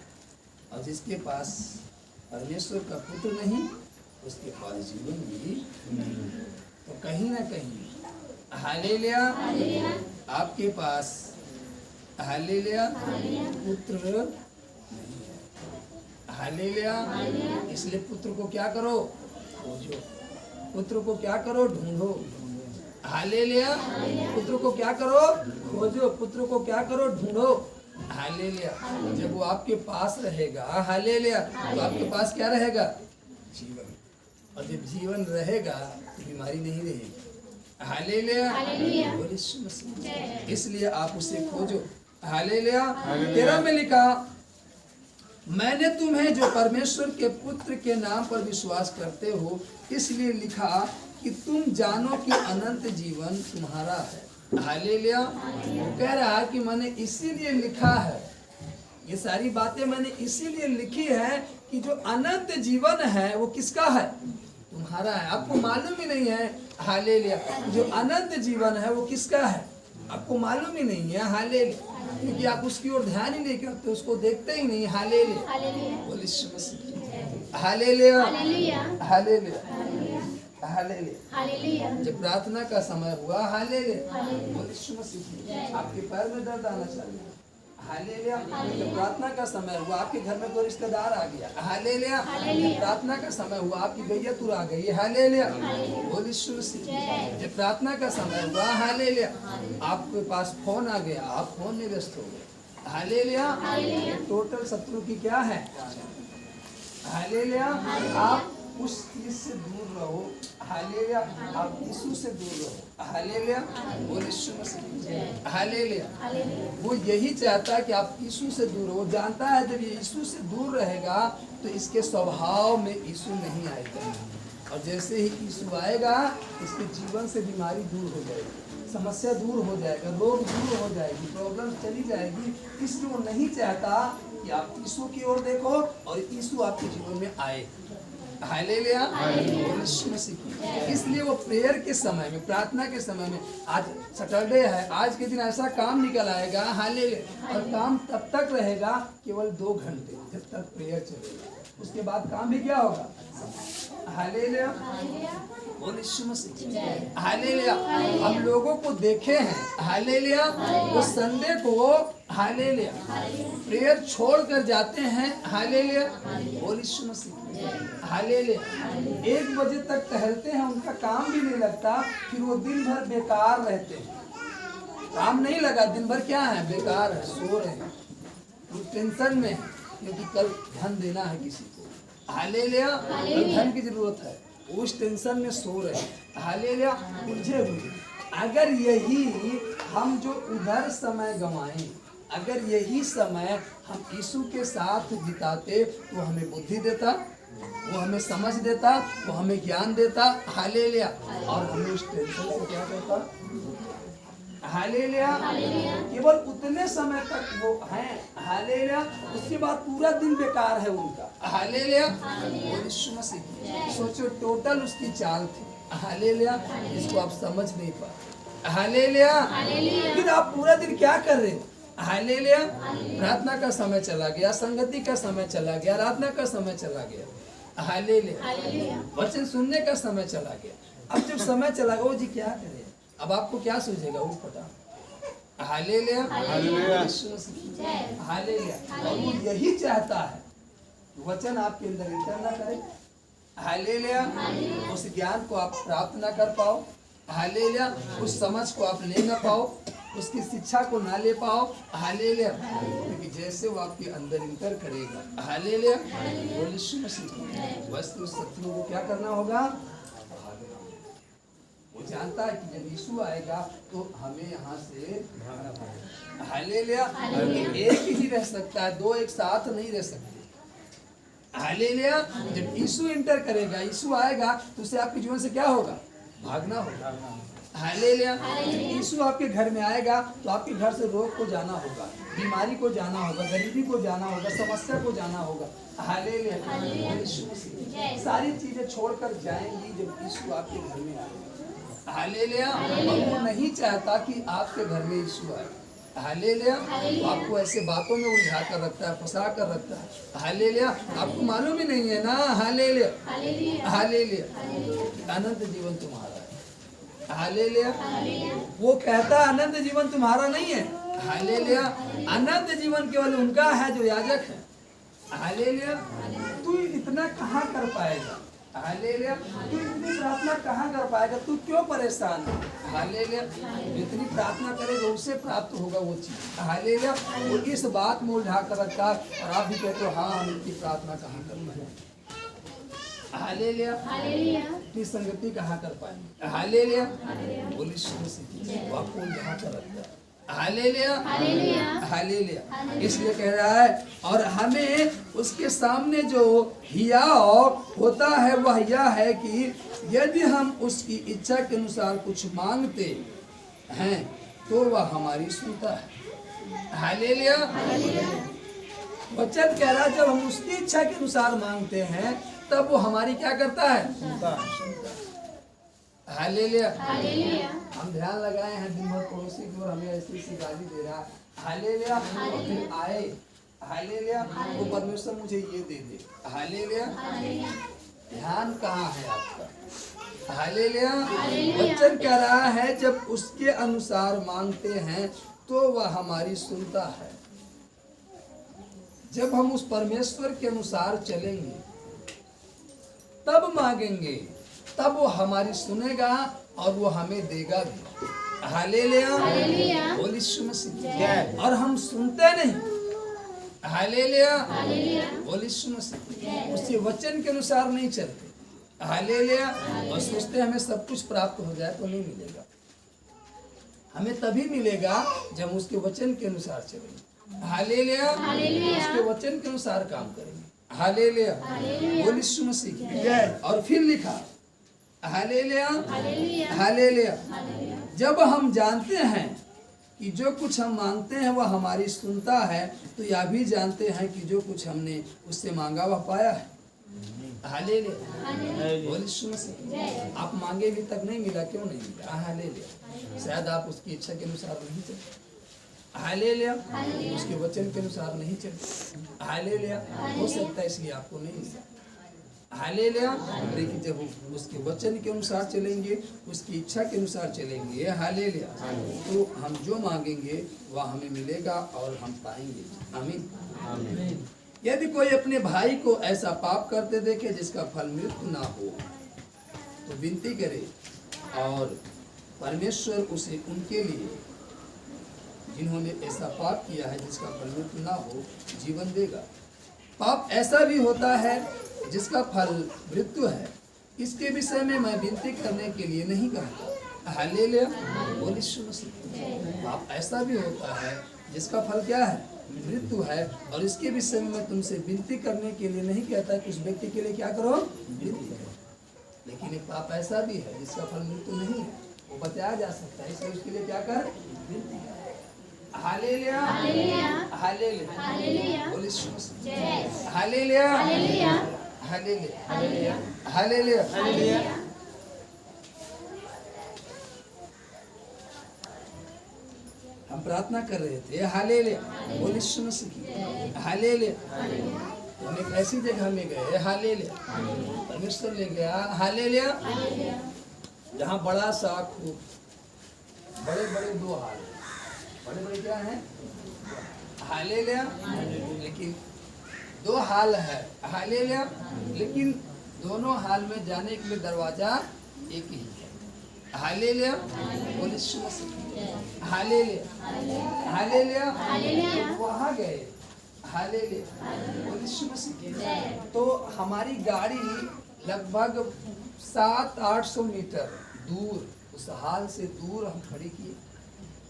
और जिसके पास परमेश्वर का पुत्र नहीं उसके पास जीवन भी नहीं। तो कहीं ना कहीं हालेलुया, आपके पास हालेलुया पुत्र नहीं है हालेलुया। इसलिए पुत्र को क्या करो? खोजो। पुत्र को क्या करो? ढूंढो हालेलुया। पुत्र को क्या करो? खोजो। पुत्र को क्या करो? ढूंढो हालेलुया। जब वो आपके पास रहेगा हालेलुया, तो आपके पास क्या रहेगा? जीवन। और जब जीवन रहेगा तो बीमारी नहीं रहेगी हालेलुया, बोल यीशु मसीह। इसलिए आप उसे खोजो हालेलुया। 13 में लिखा, मैंने तुम्हें जो परमेश्वर के पुत्र के नाम पर विश्वास करते हो इसलिए लिखा कि तुम जानो कि अनंत जीवन तुम्हारा है हालेलुया। वो कह रहा है कि मैंने इसीलिए लिखा है, ये सारी बातें मैंने इसीलिए लिखी है कि जो अनंत जीवन है वो किसका है? तुम्हारा है। आपको मालूम ही नहीं है हालेलुया, जो अनंत जीवन है वो किसका है? आपको मालूम ही नहीं है हालेलुया, क्योंकि आप उसकी ओर ध्यान ही नहीं करते, उसको देखते ही नहीं हालेलुया, बोल Yeshu Masih hallelujah, hallelujah, hallelujah. जब प्रार्थना का समय हुआ हालेलुया, बोल यीशु मसीह। आपके पैर में दर्द आना चाहिए हालेलुया। जब प्रार्थना का समय हुआ आपके घर में कोई रिश्तेदार आ गया हालेलुया। जब प्रार्थना का समय हुआ आपकी गैया तुर आ गई हालेलुया, बोल यीशु मसीह। जब प्रार्थना का समय हुआ हालेलुया, आपके पास फोन आ गया, आप फोन में व्यस्त हो गए हालेलुया। टोटल शत्रु की क्या है हालेलुया। आप उस चीज से दूर रहो हालेलुया, आप यीशु से दूर रहो हालेलुया, बोल यीशु मसीह हालेलुया। वो यही चाहता है कि आप यीशु से दूर हो। जानता है जब ये यीशु से दूर रहेगा तो इसके स्वभाव में यीशु नहीं आएगा, और जैसे ही यीशु आएगा इसके जीवन से बीमारी दूर हो जाएगी, समस्या दूर हो जाएगा, रोग दूर हो जाएगी, प्रॉब्लम चली जाएगी। इसलिए वो नहीं चाहता कि आप यीशु की ओर देखो और यीशु आपके जीवन में आए हालेलुया, यीशु मसीह। इसलिए वो प्रेयर के समय में, प्रार्थना के समय में, आज सैटरडे है, आज के दिन ऐसा काम निकल आएगा हालेलुया, और काम तब तक रहेगा केवल 2 घंटे जब तक प्रेयर चलेगा। उसके बाद काम भी क्या होगा हालेलुया, बोल यीशु मसीह हालेलुया। हम लोगों को देखे हैं हालेलुया, वो संडे को हालेलुया प्रेयर छोड़ कर जाते हैं हालेलुया, बोल यीशु मसीह हालेलुया। 1 बजे तक टहलते हैं, उनका काम भी नहीं लगता, फिर वो दिन भर बेकार रहते हैं। काम नहीं लगा, दिन भर क्या है? बेकार है, सो रहे हैं, वो टेंशन में है, क्योंकि कल धन देना है किसी को हालेलुया। धन की जरूरत है, उस टेंशन में सो रहे हैं, हालेलुया, उलझे हुए। अगर यही हम जो उधर समय गंवाएं, अगर यही समय हम यीशु के साथ बिताते तो हमें बुद्धि देता, वो हमें समझ देता, वो हमें ज्ञान देता, हालेलुया, और हमें उस टेंशन से क्या करता, हालेलुया। केवल उतने समय तक वो हैं, हालेलुया, उसके बाद पूरा दिन बेकार है उनका, हालेलुया। और यीशु मसीह सोचो टोटल उसकी चाल थी, हालेलुया, इसको आप समझ नहीं पाए, हालेलुया। फिर आप पूरा दिन क्या कर रहे हो, हालेलुया। प्रार्थना का समय चला गया, संगति का समय चला गया, आराधना का समय चला गया, हालेलुया, वचन सुनने का समय चला गया। अब जब समय चला गया, वो जी क्या करे, अब आपको क्या सूझेगा, वो पता, हालेलुया, हालेलुया। और वो यही चाहता है वचन आपके अंदर इंटर ना करे, हालेलुया, उस ज्ञान को आप प्राप्त ना कर पाओ, हालेलुया, उस समझ को आप ले ना पाओ, उसकी शिक्षा को ना ले पाओ, हालेलुया, क्योंकि जैसे वो आपके अंदर इंटर करेगा, हालेलुया, वो यीशु मसीह बस उस शत्रुओं को क्या करना होगा, वो जानता है कि जब यीशु आएगा तो हमें यहाँ से भागना पड़ेगा, हालेलुया। एक ही रह सकता है, दो एक साथ नहीं रह सकते, हालेलुया। जब यीशु इंटर करेगा, यीशु आएगा तो उसे आपके जीवन से क्या होगा, भागना होगा, हालेलुया। यीशु आपके घर में आएगा तो आपके घर से रोग को जाना होगा, बीमारी को जाना होगा, गरीबी को जाना होगा, समस्या को जाना होगा, हालेलुया। सारी चीजें छोड़कर जाएंगी जब यीशु आपके घर में आएगा, हालेलुया। और वो नहीं चाहता कि आपके घर में यीशु आए, हालेलुया। वो आपको ऐसे बातों में उलझा कर रखता है, फंसा कर रखता है, हालेलुया, आपको मालूम ही नहीं है ना, हालेलुया, हालेलुया। अनंत जीवन तुम्हारा है, हालेलुया। वो कहता है अनंत जीवन तुम्हारा नहीं है, हालेलुया। अनंत जीवन केवल उनका है जो याजक है, हालेलुया। तू इतना कहाँ कर पाएगा, हालेलुया, तू इतनी प्रार्थना कहाँ कर पाएगा, तू क्यों परेशान है, हालेलुया। जितनी प्रार्थना करेगा उससे प्राप्त होगा वो चीज, हालेलुया। वो इस बात में उलझा कर रखा और आप भी कहते हो हाँ हम इतनी प्रार्थना कहाँ कर पाएंगे, हालेलुया, इतनी संगति कहाँ कर पाएंगे, हालेलुया। बोली शुरू से वो आपको उलझा कर रखता है, हालेलुया, हालेलुया। इसलिए कह रहा है और हमें उसके सामने जो हियाव होता है वह यह है कि यदि हम उसकी इच्छा के अनुसार कुछ मांगते हैं तो वह हमारी सुनता है, हालेलुया। वचन कह रहा है जब हम उसकी इच्छा के अनुसार मांगते हैं तब वो हमारी क्या करता है, सुनता है, हालेलुया। हम ध्यान लगाए हैं दिन भर पड़ोसी की और हमें ऐसी ऐसी गाली दे रहा है, हालेलुया। और फिर आए, हालेलुया, वो परमेश्वर मुझे ये दे दे, हालेलुया। ध्यान कहाँ है आपका, हालेलुया। वचन कह रहा है जब उसके अनुसार मांगते हैं तो वह हमारी सुनता है। जब हम उस परमेश्वर के अनुसार चलेंगे तब मांगेंगे तब वो हमारी सुनेगा और वो हमें देगा भी, हालेलुया, बोल यीशु मसीह। और हम सुनते नहीं, हालेलुया, बोल यीशु मसीह। उसके वचन के अनुसार नहीं चलते, हालेलुया। और सोचते हमें सब कुछ प्राप्त हो जाए तो नहीं मिलेगा, हमें तभी मिलेगा जब उसके वचन के अनुसार चलेंगे, हालेलुया। उसके वचन के अनुसार काम करेंगे, हालेलुया, बोल यीशु मसीह। और फिर लिखा, हालेलुया, हालेलुया। जब हम जानते हैं कि जो कुछ हम मांगते हैं वह हमारी सुनता है तो यह भी जानते हैं कि जो कुछ हमने उससे मांगा वह पाया है, हालेलुया, बोल यीशु मसीह। आप मांगे भी तक नहीं मिला, क्यों नहीं मिला, हालेलुया। शायद आप उसकी इच्छा के अनुसार नहीं चले, हालेलुया, उसके वचन के अनुसार नहीं चले, हालेलुया। हो सकता है इसलिए आपको नहीं मिला, हालेलुया। लेकिन जब उसके वचन के अनुसार चलेंगे, उसकी इच्छा के अनुसार चलेंगे, हालेलुया, तो हम जो मांगेंगे वह हमें मिलेगा और हम पाएंगे, आमीन। यदि कोई अपने भाई को ऐसा पाप करते देखे जिसका फल मृत्यु ना हो तो विनती करे और परमेश्वर उसे उनके लिए जिन्होंने ऐसा पाप किया है जिसका फल मृत्यु ना हो जीवन देगा। पाप ऐसा भी होता है जिसका फल मृत्यु है, इसके विषय में मैं विनती करने के लिए नहीं कहता। हालेलुया, बोल यीशु मसीह। आप ऐसा भी होता है जिसका फल क्या है? मृत्यु है, और इसके विषय में मैं तुमसे विनती करने के लिए नहीं कहता कि उस व्यक्ति के लिए क्या करो, विनती करो। लेकिन एक पाप ऐसा भी है जिसका फल मृत्यु नहीं है, वो बताया जा सकता है, इसलिए उसके लिए क्या कर, विनती कर। हालेलुया, हालेलुया, हालेलुया, बोल Yeshu Masih. Hallelujah, hallelujah, hallelujah, hallelujah, hallelujah. हम प्रार्थना कर रहे थे, हालेलुया, बोल यीशु मसीह की। हालेलुया, हम एक ऐसी जगह में गए, हालेलुया, परमेश्वर ले गया, हालेलुया, जहाँ बड़ा सा खूब बड़े बड़े दो हाल, बड़े बड़े क्या हैं, हालेलुया, लेकिन दो हाल है, हालेलुया, लेकिन दोनों हाल में जाने के लिए दरवाजा एक ही है। हालेलुया, बोल यीशु मसीह। हालेलुया, हालेलुया, वहाँ गए, हालेलुया, बोल यीशु मसीह। तो हमारी गाड़ी लगभग 700-800 मीटर दूर, उस हाल से दूर हम खड़ी किए,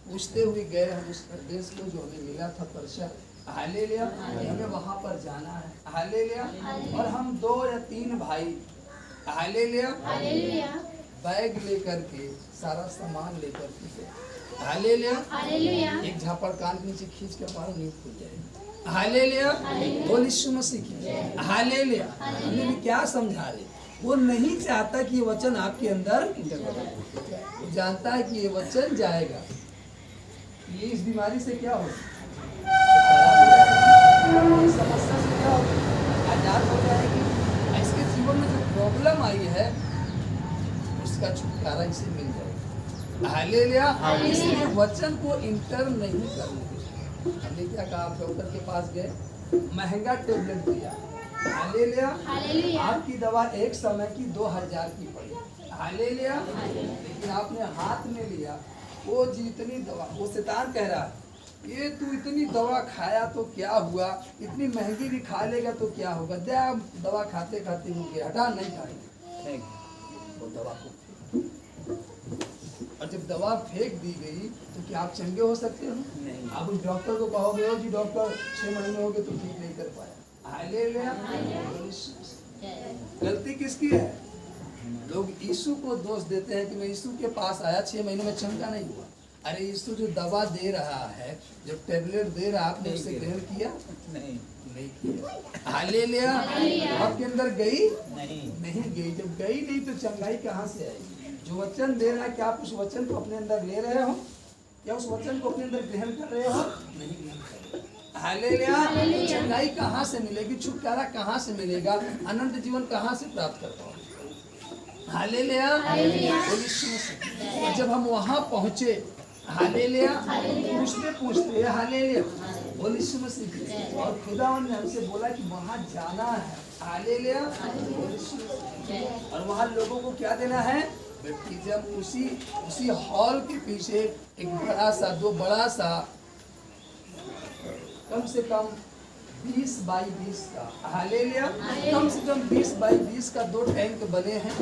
पूछते हुए गए हम उस देश को जो हमें मिला था पर्चा, हालेलुया, हमें वहाँ पर जाना है, हालेलुया। और हम 2 या 3 भाई, हालेलुया, बैग लेकर के, सारा सामान लेकर के, हालेलुया, एक झापड़ कान के नीचे खींच के पारो नहीं खुल जाएगी, हालेलुया, बोल यीशु मसीह की। हालेलुया, हमने भी क्या समझा रहे, वो नहीं चाहता कि ये वचन आपके अंदर, वो जानता है कि ये वचन जाएगा, ये इस बीमारी से क्या हो, समस्या से क्या हो, आजाद हो जाएगी। इसके जीवन में जो प्रॉब्लम आई है उसका छुटकारा इसे मिल जाएगा, हालेलुया। इसलिए वचन को इंटर नहीं करने दें। हमने क्या कहा, आप डॉक्टर के पास गए, महंगा टेबलेट दिया, हालेलुया, आपकी दवा एक समय की 2000 की पड़ी, हालेलुया, लेकिन आपने हाथ में लिया, वो जितनी दवा, वो शैतान कह रहा है ये तू इतनी दवा खाया तो क्या हुआ, इतनी महंगी भी खा लेगा तो क्या होगा, दवा खाते खाते हो गया, हटा, नहीं खाएंगे, वो दवा को। और जब दवा फेंक दी गई तो क्या आप चंगे हो सकते हो? नहीं। आप उस डॉक्टर को कहोगे हो जी डॉक्टर 6 महीने हो गए तो ठीक नहीं कर पाया, हालेलुया। गलती किसकी है? लोग यीशु को दोष देते हैं कि मैं यीशु के पास आया 6 महीने में चंगा नहीं हुआ। अरे यीशु जो दवा दे रहा है, जो टैबलेट दे रहा है, आपने उसे ग्रहण किया? नहीं किया, हालेलुया। आपके अंदर गई? नहीं गई। जब गई नहीं तो चंगाई कहाँ से आएगी? जो वचन दे रहा है, क्या आप उस वचन को अपने अंदर ले रहे हो, या उस वचन को अपने अंदर ग्रहण कर रहे हो? नहीं ग्रहण कर रहे। हालेलुया। चंगाई कहाँ से मिलेगी, छुटकारा कहाँ से मिलेगा, अनंत जीवन कहाँ से प्राप्त कर पाओगे? हालेलुया। जब हम वहाँ पहुँचे, हालेलुया, पूछते हालेलुया, बोल यीशु मसीह, और खुदावन ने हमसे बोला कि वहाँ जाना है, हालेलुया, बोल यीशु मसीह। और वहाँ लोगों को क्या देना है? बैप्टिज्म। उसी हॉल के पीछे एक बड़ा सा कम से कम 20 बाई 20 का, हालेलुया, कम से कम 20 बाई 20 का 2 टैंक बने हैं,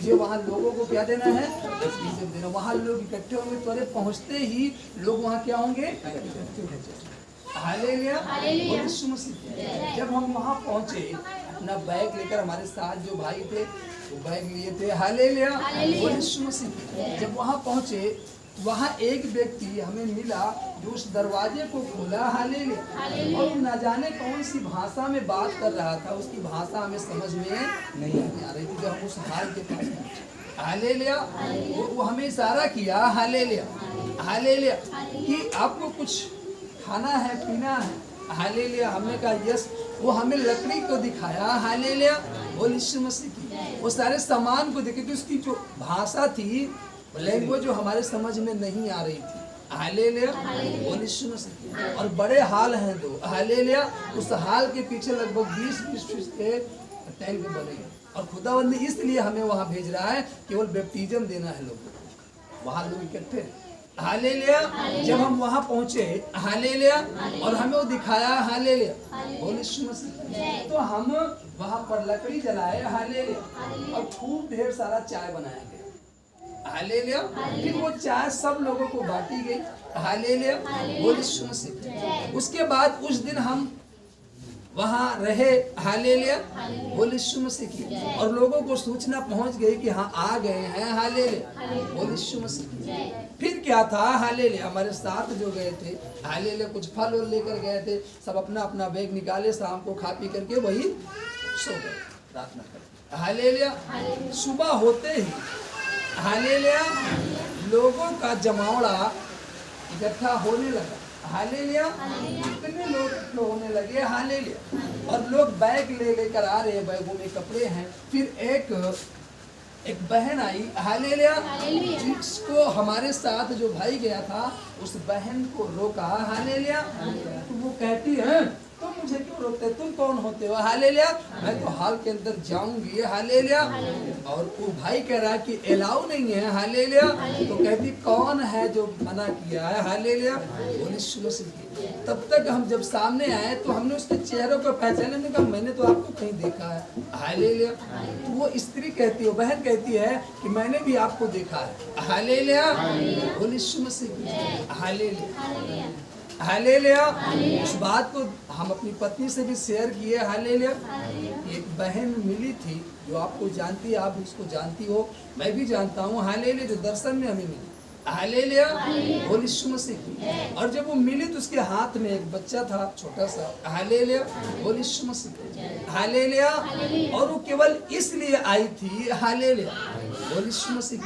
जो वहाँ लोगों को क्या देना है? बैप्टिज्म देना। वहाँ लोग इकट्ठे होंगे, तो पहुँचते ही लोग वहाँ क्या होंगे? हालेलुया, यीशु मसीह। जब हम वहाँ पहुँचे, अपना बैग लेकर, हमारे साथ जो भाई थे वो बैग लिए थे, हालेलुया, यीशु मसीह। जब वहाँ पहुँचे, वहाँ एक व्यक्ति हमें मिला जो उस दरवाजे को खोला, हालेलुया, और न जाने कौन सी भाषा में बात कर रहा था, उसकी भाषा हमें समझ में नहीं आ रही थी। जब हम उस हाल के पास पहुंचे, हालेलुया, वो हमें इशारा किया, हालेलुया, हालेलुया, कि आपको कुछ खाना है, पीना है, हालेलुया। हमने कहा यस। वो हमें लकड़ी को दिखाया, हालेलुया, बोल यीशु मसीह की। वो सारे सामान को देखे, उसकी जो भाषा थी, लैंग्वेज जो हमारे समझ में नहीं आ रही थी, हालेलुया, बोल यीशु मसीह। और बड़े हाल हैं 2, हालेलुया। उस हाल के पीछे लगभग 20 फीट के टैंक बने हैं, और खुदावंद ने इसलिए हमें वहाँ भेज रहा है, केवल बैप्टिज्म देना है लोगों को। वहाँ लोग इकट्ठे, हालेलुया। जब हम वहाँ पहुँचे, हालेलुया, और हमें वो दिखाया, हालेलुया, बोल यीशु मसीह। तो हम वहां पर लकड़ी जलाए, हालेलुया, और खूब ढेर सारा चाय बनाया गया, हालेलुया। फिर वो चाय सब लोगों को बांटी गई, हालेलुया, बोल यीशु मसीह। उसके बाद उस दिन हम वहां रहे, हालेलुया, बोल यीशु मसीह की, और लोगों को सूचना पहुंच गई कि हाँ आ गए हैं, हालेलुया, बोल यीशु मसीह की। फिर क्या था, हालेलुया, हमारे साथ जो गए थे, हालेलुया, कुछ फल और लेकर गए थे, सब अपना अपना बैग निकाले, शाम को खा पी करके वही सो गए, प्रार्थना करते, हालेलुया। सुबह होते ही, हालेलुया, लोगों का जमावड़ा इकट्ठा होने लगा, हालेलुया, कितने लोग इकट्ठे होने लगे, हालेलुया, और लोग बैग लेकर आ रहे हैं, बैगों में कपड़े हैं। फिर एक बहन आई, हालेलुया, जिसको हमारे साथ जो भाई गया था, उस बहन को रोका, हालेलुया, तो वो कहती है तुम मुझे क्यों रोकते, तुम कौन होते हो, हालेलुया, मैं तो हाल के अंदर जाऊंगी, हालेलुया। और वो भाई कह रहा है कि अलाउ नहीं है, हालेलुया, तो कहती कौन है जो मना किया है, हालेलुया, बोले यीशु मसीह। तब तक हम जब सामने आए तो हमने उसके चेहरों को पहचाना, हमने कहा मैंने तो आपको कहीं देखा है, हालेलुया। तो वो स्त्री कहती है, बहन कहती है कि मैंने भी आपको देखा है, हालेलुया, बोले यीशु मसीह, हालेलुया, हालेलुया। उस बात को हम अपनी पत्नी से भी शेयर किए, हालेलुया। एक बहन मिली थी जो आपको जानती है, आप उसको जानती हो, मैं भी जानता हूँ, हालेलुया, जो दर्शन में हमें मिली, हालेलुया, बोल यीशु मसीह। और जब वो मिली तो उसके हाथ में एक बच्चा था छोटा सा, हालेलुया, बोल यीशु मसीह, हालेलुया। और वो केवल इसलिए आई थी, हालेलुया, बोल यीशु मसीह।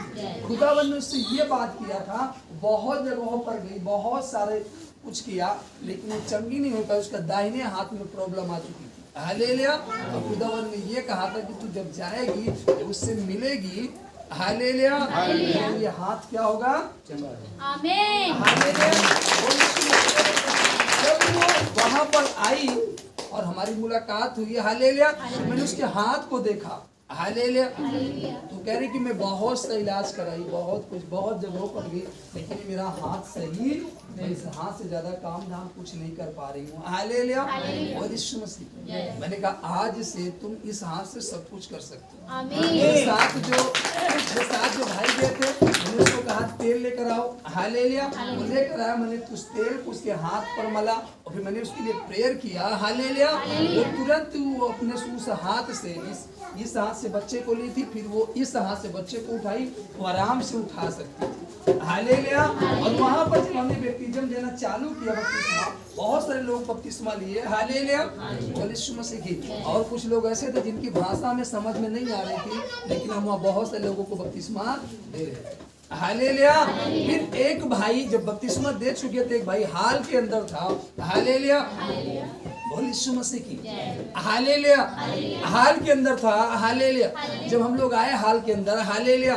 खुदावंद ने उससे ये बात किया था, बहुत जगहों पर गई, बहुत सारे कुछ किया, लेकिन वो चंगी नहीं हो पाई, उसका दाहिने हाथ में प्रॉब्लम आ चुकी थी, हालेलुया। और खुदावंद ने ये कहा था कि तू जब जाएगी, जब उससे मिलेगी, हालेलुया, ये हाथ क्या होगा, आमीन, हालेलुया। जब वो वहां पर आई और हमारी मुलाकात हुई, हालेलुया, मैंने उसके हाथ को देखा, हालेलुया। तो कह रही कि मैं बहुत सा इलाज कराई, बहुत कुछ, बहुत जगहों पर गई, लेकिन मेरा हाथ सही, मैं इस हाथ से ज्यादा काम धाम कुछ नहीं कर पा रही हूँ, हालेलुया, और यीशु मसीह। मैंने कहा आज से तुम इस हाथ से सब कुछ कर सकते हो। मेरे साथ जो भाई गए थे, मैंने उसको कहा तेल लेकर आओ, हालेलुया, वो लेकर आया, मैंने उस तेल को उसके हाथ पर मला, और फिर मैंने उसके लिए प्रेयर किया, हालेलुया। वो तुरंत वो अपने उस हाथ से इस हाथ से बच्चे को ली थी, फिर वो इस हाथ से बच्चे को उठाई, वो आराम से उठा सकती थी, हालेलुया। और वहां पर जब हमने बैप्टिज्म देना चालू किया, बपतिस्मा, बहुत सारे लोग बपतिस्मा लिए, हालेलुया, बोल यीशु मसीह की। और कुछ लोग ऐसे थे जिनकी भाषा में समझ में नहीं आ रही थी, लेकिन हम वहाँ बहुत सारे लोगों को बपतिस्मा दे रहे थे, हालेलुया। फिर एक भाई जब बपतिस्मा दे चुके थे, एक भाई हाल के अंदर था, हालेलुया, बोल यीशु मसीह की, हालेलुया, हाल के अंदर था, हालेलुया। जब हम लोग आए हाल के अंदर, हालेलुया,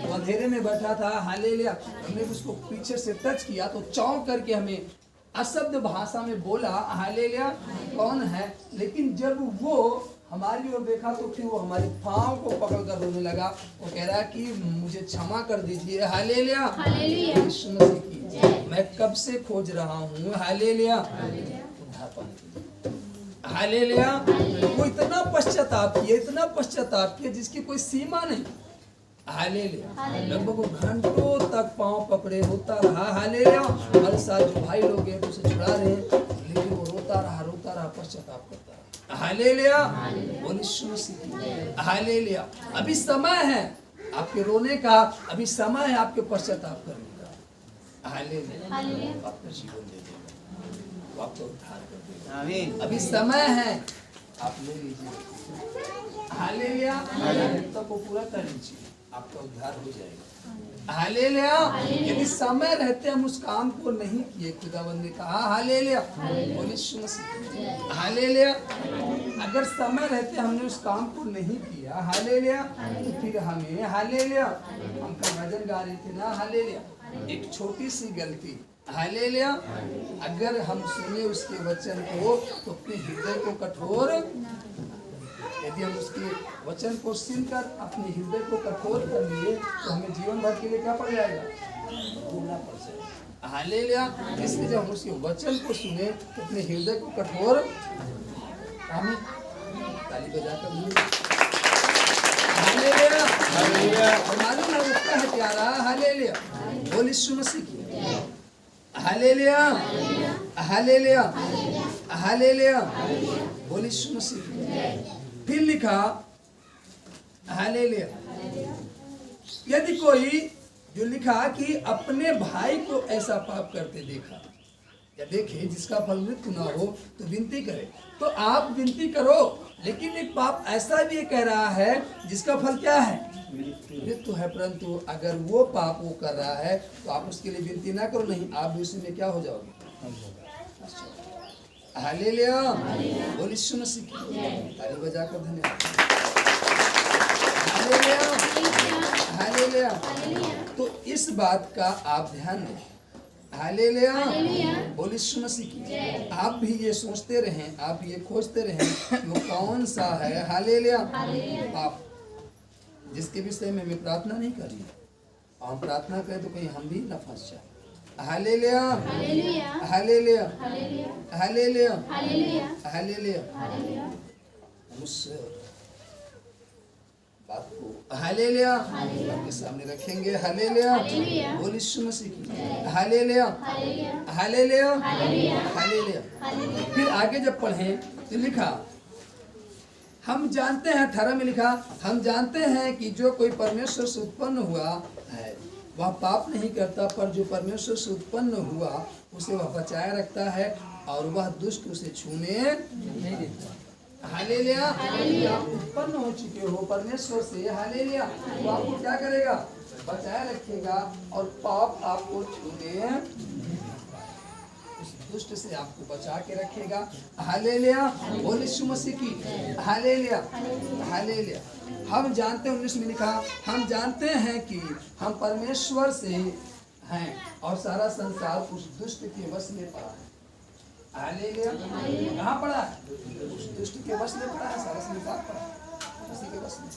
वो अंधेरे में बैठा था, हालेलुया, हमने उसको पीछे से टच किया तो चौंक करके हमें अशब्द भाषा में बोला, हालेलुया, कौन है। लेकिन जब वो हमारी ओर देखा तो फिर वो हमारी पाँव को पकड़ कर रोने लगा, वो कह रहा कि मुझे क्षमा कर दीजिए, हालेलुया, यीशु मसीह की, मैं कब से खोज रहा हूँ, हालेलुया, हालेलुया। वो इतना पश्चाताप किया जिसकी कोई सीमा नहीं, हालेलुया। लगभग घंटों तक पाँव पकड़े रोता रहा, हालेलुया। हमारे साथ जो भाई लोग हैं उसे छुड़ा रहे हैं, लेकिन वो रोता रहा, पश्चाताप करता रहा, हालेलुया, बोल यीशु मसीह, हालेलुया। अभी समय है आपके रोने का, अभी समय है आपके पश्चाताप करने का, हालेलुया। आपका जीवन दे देगा, आपको उद्धार कर देगा, आमीन। अभी समय है, आप ले लीजिए, हालेलुया, आवश्यकता को पूरा कर लीजिए, आपका उद्धार हो जाएगा, हालेलुया। यदि समय रहते हम उस काम को नहीं किए, खुदावंद ने कहा, हालेलुया, बोल यीशु मसीह, हालेलुया। अगर समय रहते हमने उस काम को नहीं किया, हालेलुया, तो फिर हमें, हालेलुया, हम कल भजन गा रहे थे ना, हालेलुया, एक छोटी सी गलती, हालेलुया, अगर हम सुने उसके वचन को तो अपने हृदय को कठोर, यदि हम उसके वचन को सुनकर अपने हृदय को कठोर कर लिए तो हमें जीवन भर के लिए क्या पड़ जाएगा, भूलना पड़ जाएगा, हालेलुया। इसलिए जब हम उसके वचन को सुने तो अपने हृदय को कठोर, हमें ताली बजाकर हालेलुया हालेलुया। और मालूम है उसका है प्यारा हालेलुया। बोल यीशु मसीह की हालेलुया हालेलुया हालेलुया। बोल यीशु मसीह की। फिर लिखा हालेलुया। यदि कोई जो लिखा कि अपने भाई को ऐसा पाप करते देखा या देखे जिसका फल मृत्यु ना हो तो विनती करे। तो आप विनती करो, लेकिन एक पाप ऐसा भी कह रहा है जिसका फल क्या है? मृत्यु है। परंतु अगर वो पाप वो कर रहा है तो आप उसके लिए विनती ना करो, नहीं आप भी उसी में क्या हो जाओगे? हालेलुया। बोल यीशु मसीह की। ताली बजाकर धन्यवाद। Hallelujah hallelujah. तो इस बात का आप ध्यान दें। हालेलुया। बोल यीशु मसीह की। आप भी ये सोचते रहें, आप ये खोजते रहें कि वो कौन सा है हालेलुया पाप जिसके विषय में मैं प्रार्थना नहीं कर रही। हम प्रार्थना करें तो कहीं हम भी न फंस जाए। Hallelujah hallelujah hallelujah hallelujah. उस बात को हालेलुया आपके सामने रखेंगे। हालेलुया। बोल यीशु मसीह की। Hallelujah hallelujah hallelujah. फिर आगे जब पढ़ें तो लिखा हम जानते हैं 18 में लिखा हम जानते हैं कि जो कोई परमेश्वर से उत्पन्न हुआ है वह पाप नहीं करता, पर जो परमेश्वर से उत्पन्न हुआ उसे वह बचाए रखता है और वह दुष्ट उसे छूने नहीं देता। हालेलुया। आप उत्पन्न हो चुके हो परमेश्वर से हालेलुया, तो आपको क्या करेगा? बचाए रखेगा और पाप आपको छूने उस दुष्ट से आपको बचा के रखेगा। हालेलुया। बोल यीशु मसीह की। Hallelujah hallelujah. हम जानते हैं 19 में लिखा हम जानते हैं कि हम परमेश्वर से हैं और सारा संसार उस दुष्ट के वश में पड़ा है। हालेलुया। कहाँ पड़ा है? उस दुष्ट के वश में पड़ा है, सारा संसार पड़ा है उसी के वश में।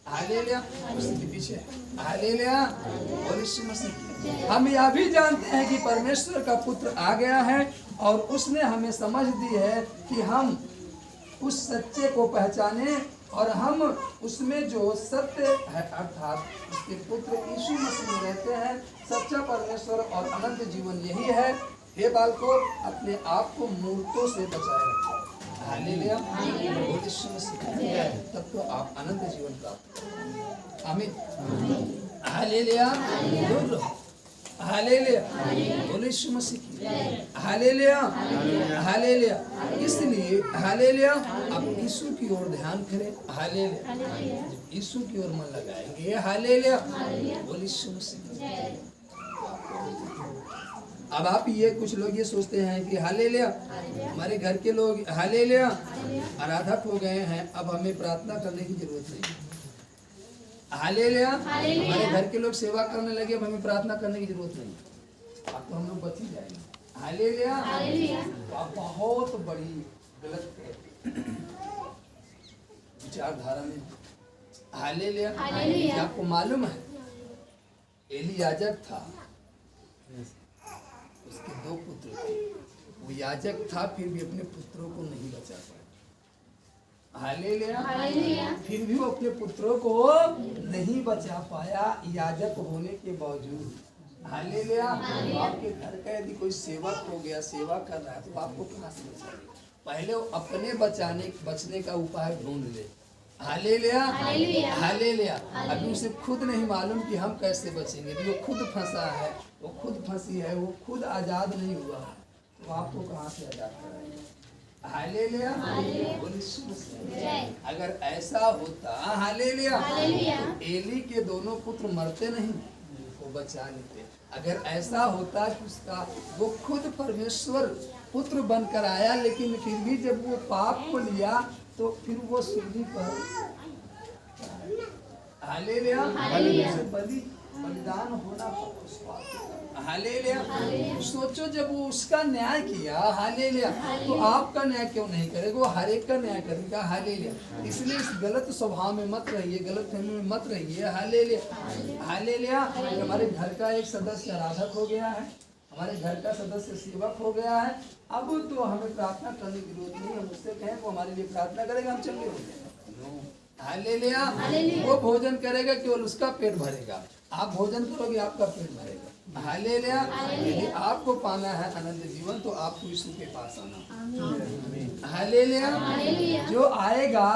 हालेलुया। उसी के पीछे। हालेलुया। बोल यीशु मसीह। हम यह भी जानते हैं कि परमेश्वर का पुत्र आ गया है और उसने हमें समझ दी है कि हम उस सच्चे को पहचाने और हम उसमें जो सत्य है अर्थात उसके पुत्र यीशु मसीह में रहते हैं। सच्चा परमेश्वर और अनंत जीवन यही है। हे बालकों, अपने आप को मूर्तों से बचाए रखो। हालेलुया। बोल यीशु मसीह। तब तो आप अनंत जीवन प्राप्त करेंगे। आमीन। हालेलुया। बोल रहा हालेलुया। बोल यीशु मसीह की। Hallelujah hallelujah. इसलिए हालेलुया आप यीशु की ओर ध्यान करें। हालेलुया। यीशु की ओर मन लगाएंगे। हालेलुया। बोल यीशु मसीह। अब आप ये कुछ लोग ये सोचते हैं कि हालेलुया हमारे घर के लोग हालेलुया आराधक हो गए हैं, अब हमें प्रार्थना करने की जरूरत नहीं। हालेलुया हमारे घर के लोग सेवा करने लगे, अब हमें प्रार्थना करने की जरूरत नहीं। अब तो हम लोग बच ही जाएंगे। हालेलुया। आप बहुत बड़ी गलत विचारधारा में। हालेलुया। आपको मालूम है एली याजक था, उसके 2 पुत्र थे। वो याजक था फिर भी अपने पुत्रों को नहीं बचा पाया। हालेलुया। फिर भी वो अपने पुत्रों को नहीं बचा पाया याजक होने के बावजूद। हालेलुया। आपके घर का यदि कोई सेवक हो गया, सेवा कर रहा है, तो आपको कहाँ से बचाएगा? पहले वो अपने बचने का उपाय ढूंढ ले। Hallelujah hallelujah. अभी उसे खुद नहीं मालूम कि हम कैसे बचेंगे। वो खुद फंसा है, वो खुद फंसी है, वो खुद आजाद नहीं हुआ है, तो आपको कहाँ से आजाद कराएगा? हालेलुया। अगर ऐसा होता हालेलुया तो एली के दोनों पुत्र मरते नहीं, वो बचा लेते। अगर ऐसा होता कि उसका वो खुद परमेश्वर पुत्र बनकर आया, लेकिन फिर भी जब वो पाप को लिया तो फिर वो सूली पर हालेलुया बलिदान होना पड़ा। हालेलुया। सोचो जब वो उसका न्याय किया हालेलुया, तो आपका न्याय क्यों नहीं करेगा? वो हर एक का न्याय करेगा। हालेलुया। इसलिए इस गलत स्वभाव में मत रहिए, गलत फहमी में मत रहिए। Hallelujah hallelujah. हमारे घर का एक सदस्य आराधक हो गया है, हमारे घर का सदस्य सेवक हो गया है, अब तो हमें प्रार्थना करने की जरूरत नहीं है। हम उससे कहें वो हमारे लिए प्रार्थना करेगा, हम चंगे हो जाएंगे। हालेलुया। वो भोजन करेगा केवल उसका पेट भरेगा, आप भोजन करोगे आपका पेट भरेगा। हालेलुया। यदि आपको पाना है अनंत जीवन तो आपको यीशु के पास आना। हालेलुया। जो आएगा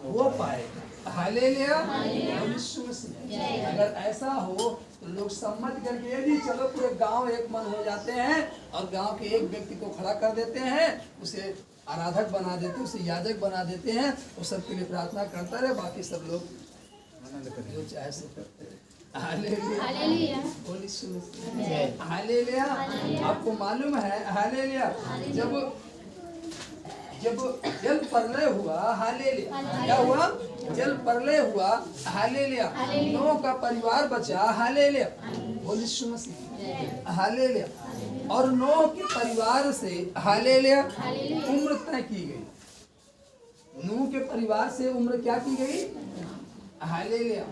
वो पाएगा। हालेलुया। यीशु मसीह। अगर ऐसा हो तो लोग सम्मत करके यदि चलो पूरे गांव एक मन हो जाते हैं और गांव के एक व्यक्ति को खड़ा कर देते हैं, उसे आराधक बना देते हैं, उसे याजक बना देते हैं, वो सबके लिए प्रार्थना करता रहे, बाकी सब लोग जो चाहे सो करते रहे। हालेलुया। बोल यीशु मसीह। हालेलुया। आपको मालूम है हालेलुया, जब जल प्रलय हुआ, हालेलुया, क्या हुआ? जल प्रलय हुआ, हालेलुया, नोह का परिवार बचा, हालेलुया, बोल यीशु मसीह। हालेलुया। और नोह के परिवार से, हालेलुया, उम्र तय की गई। नूह के परिवार से उम्र क्या की गई? हालेलुया।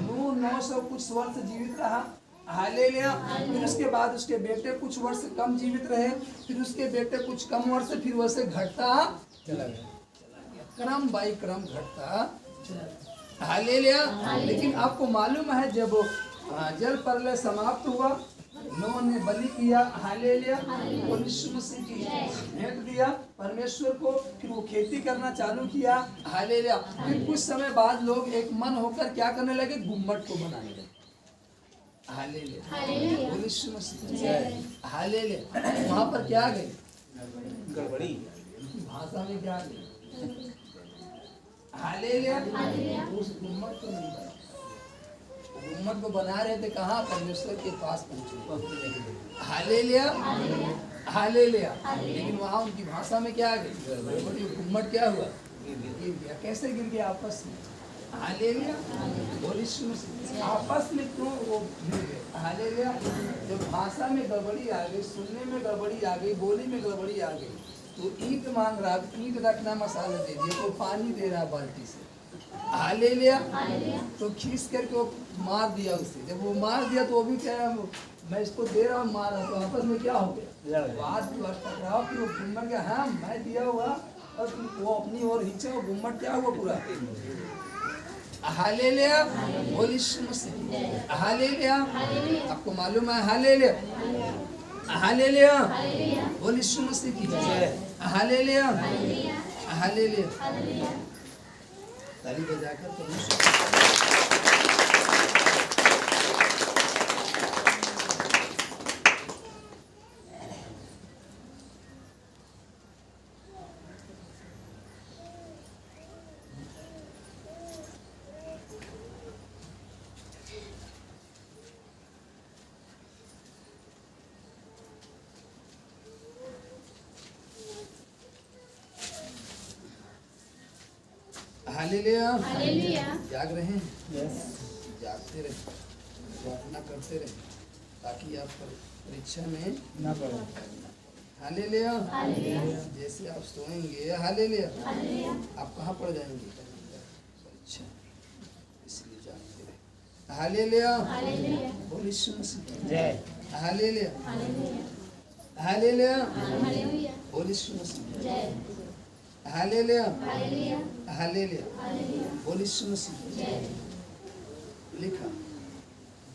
नूह 900 कुछ वर्ष जीवित रहा। हालेलुया। फिर उसके बाद उसके बेटे कुछ वर्ष कम जीवित रहे, फिर उसके बेटे कुछ कम वर्ष, फिर वैसे घटता चला गया, क्रम बाई क्रम घटता चला। हालेलुया। लेकिन आपको मालूम है जब जल प्रलय समाप्त हुआ, नूह ने बलि किया, हालेलुया, वो यीशु मसीह की भेंट दिया परमेश्वर को, फिर वो खेती करना चालू किया, हालेलुया। फिर कुछ समय बाद लोग एक मन होकर क्या करने लगे? गुम्मट को बनाने लगे। हालेलुया, वो यीशु मसीह। हालेलुया। वहाँ पर क्या आ गई? गड़बड़ी। भाषा में क्या आ गई? हालेलुया। उस गुम्मट को नहीं बना, गुम्मट को बना रहे थे कहाँ? परमेश्वर के पास पहुंचे। हालेलुया। हालेलुया। लेकिन वहाँ उनकी भाषा में क्या आ गई? गुम्मट क्या हुआ? गिर गया। कैसे गिर गया? आपस में। हालेलुया। बोल यीशु मसीह। आपस में क्यों वो गिर गए? हालेलुया। जब भाषा में गड़बड़ी आ गई, सुनने में गड़बड़ी आ गई, बोली में गड़बड़ी आ गई, तो ईंट मांग रहा, ईंट रखना मसाला दे दिया, तो पानी दे रहा बाल्टी से। हालेलुया। तो खींच करके वो मार दिया उसे। जब वो मार दिया तो वो भी क्या है, मैं इसको दे रहा हूँ, मार रहा हूँ, तो आपस में क्या हो गया? बात टकराव। फिर वो गुम्मट क्या, हाँ मैं दिया हुआ, और वो अपनी ओर खींचे, वो गुम्मट क्या हुआ पूरा? हालेलुया। बोल यीशु मसीह। हालेलुया। आपको मालूम है? हालेलुया। हालेलुया। बोल यीशु मसीह की जय। हालेलुया। हालेलुया। ताली बजाकर हालेलुया। जाग रहे हैं? जागते रहे, प्रार्थना करते रहे, ताकि आप परीक्षा में ना पड़े। हालेलुया। जैसे आप सोएंगे, हालेलुया, आप कहाँ पड़ जाएंगे? परीक्षा। इसलिए जागते रहे। हालेलुया। बोल यीशु मसीह जय। हालेलुया। हालेलुया। बोल यीशु मसीह जय। हालेलुया। हालेलुया। बोल यीशु मसीह। लिखा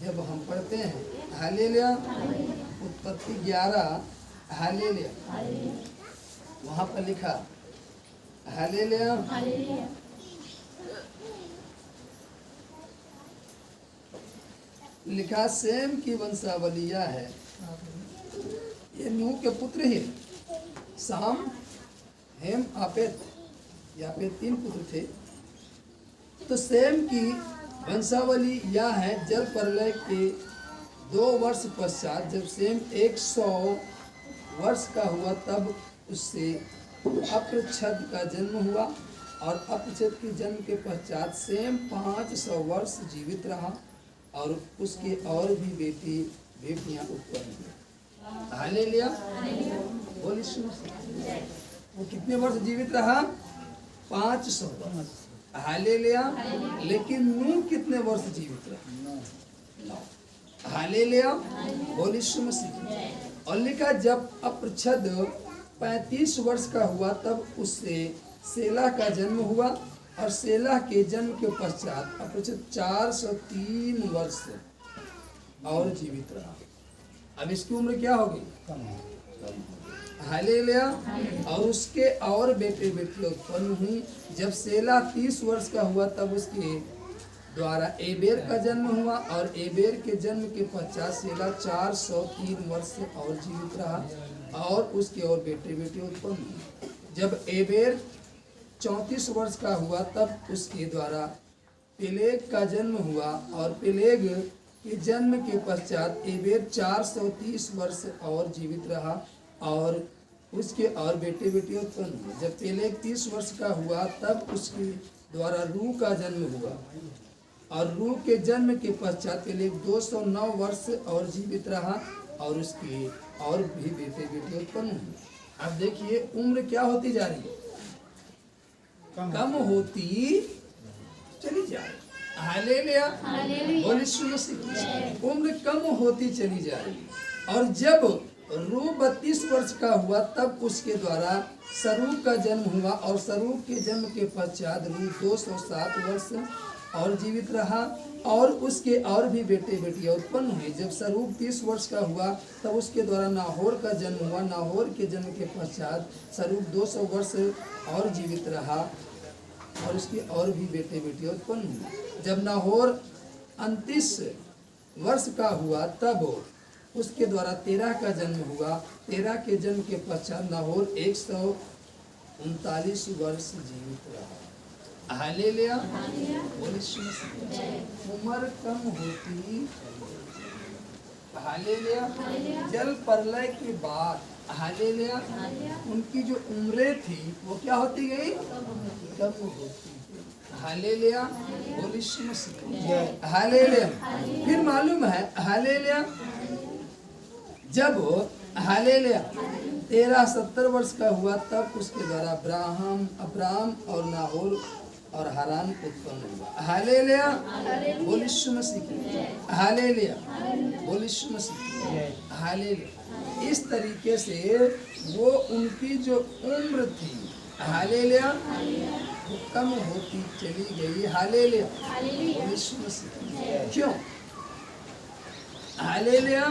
जब हम पढ़ते हैं हालेलुया, उत्पत्ति 11, हालेलुया, वहाँ पर लिखा हालेलुया, लिखा सेम की वंशावलिया है। ये नूह के पुत्र ही साम, हेम, आपेत, यापेत 3 पुत्र थे। तो सेम की वंशावली यह है, जल प्रलय के 2 वर्ष पश्चात जब सेम 100 वर्ष का हुआ, तब उससे अपरछद का जन्म हुआ, और अपरछद के जन्म के पश्चात सेम 500 वर्ष जीवित रहा, और उसके और भी बेटियां उत्पन्न हुई। हालेलुया। बोल यीशु मसीह। वो कितने वर्ष जीवित रहा? 500 वर्ष। हालेलुया। लेकिन नूह कितने वर्ष जीवित रहा? हालेलुया। बोल यीशु मसीह। और लिखा जब अपरछद 35 वर्ष का हुआ, तब उससे सेला का जन्म हुआ, और सेला के जन्म के पश्चात अपेक्षित 403 वर्ष और जीवित रहा। अब इसकी उम्र क्या होगी? हालेलुया। और उसके और बेटे बेटी उत्पन्न हुई। जब सेला 30 वर्ष का हुआ तब उसके द्वारा एबेर का जन्म हुआ और एबेर के जन्म के पश्चात सेला 403 वर्ष और जीवित रहा और उसके और बेटे बेटी उत्पन्न हुए। जब एबेर 34 वर्ष का हुआ तब उसके द्वारा पेलेग का जन्म हुआ और पेलेग के जन्म के पश्चात एबेर 430 वर्ष और जीवित रहा और उसके और बेटे बेटी उत्पन्न हुए। जब पेलेग 30 वर्ष का हुआ तब उसके द्वारा रू का जन्म हुआ और रू के जन्म के पश्चात पेलेग 209 वर्ष और जीवित रहा और उसके और भी बेटे बेटी उत्पन्न हुए। अब देखिए उम्र क्या होती जा रही है? कम होती चली जा रही। हालेलुया। बोलिए यीशु मसीह। उम्र कम होती चली जा रही और जब रू 32 वर्ष का हुआ तब उसके द्वारा सरूग का जन्म हुआ और सरूग के जन्म के पश्चात रू 207 वर्ष और जीवित रहा और उसके और भी बेटे बेटियां उत्पन्न हुए। जब सरूग 30 वर्ष का हुआ तब उसके द्वारा नाहोर का जन्म हुआ। नाहोर के जन्म के पश्चात सरूग 200 वर्ष और जीवित रहा और उसके और भी बेटे बेटियां उत्पन्न हुए। जब नाहोर 29 वर्ष का हुआ तब उसके द्वारा तेरह का जन्म हुआ। तेरह के जन्म के पश्चात नाहोर 139 वर्ष जीवित रहा। हालेलुया। उम्र कम होती। हालेलुया। जल प्रलय के बाद हालेलुया उनकी जो उम्रें थी वो क्या होती गई? कम होती। हालेलुया। हालेलुया। फिर मालूम है हालेलुया जब हालेलुया 70 वर्ष का हुआ तब उसके द्वारा अब्राहम और नाहोर और हारान उत्पन्न हुआ। हालेलुया। बोलिए यीशु मसीह। हालेलुया। बोलिए यीशु मसीह। हालेलुया। इस तरीके से वो उनकी जो उम्र थी हालेलुया वो कम होती चली गई। हालेलुया। बोलिए यीशु मसीह। क्यों? हालेलुया।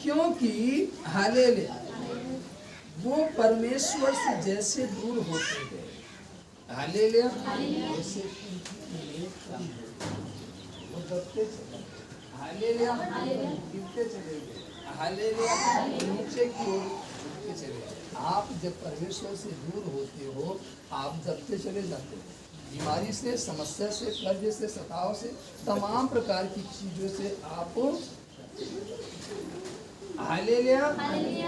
क्योंकि हालेलुया वो परमेश्वर से जैसे दूर होते गए हालेलुया वैसे वो दबते चले। हालेलुया गिरते चले गए। हालेलुया नीचे की ओर गिरते चले गए। आप जब परमेश्वर से दूर होते हो आप दबते चले जाते हो। बीमारी से, समस्या से, कर्ज से, सताव से, तमाम प्रकार की चीजों से आप हालेलुया।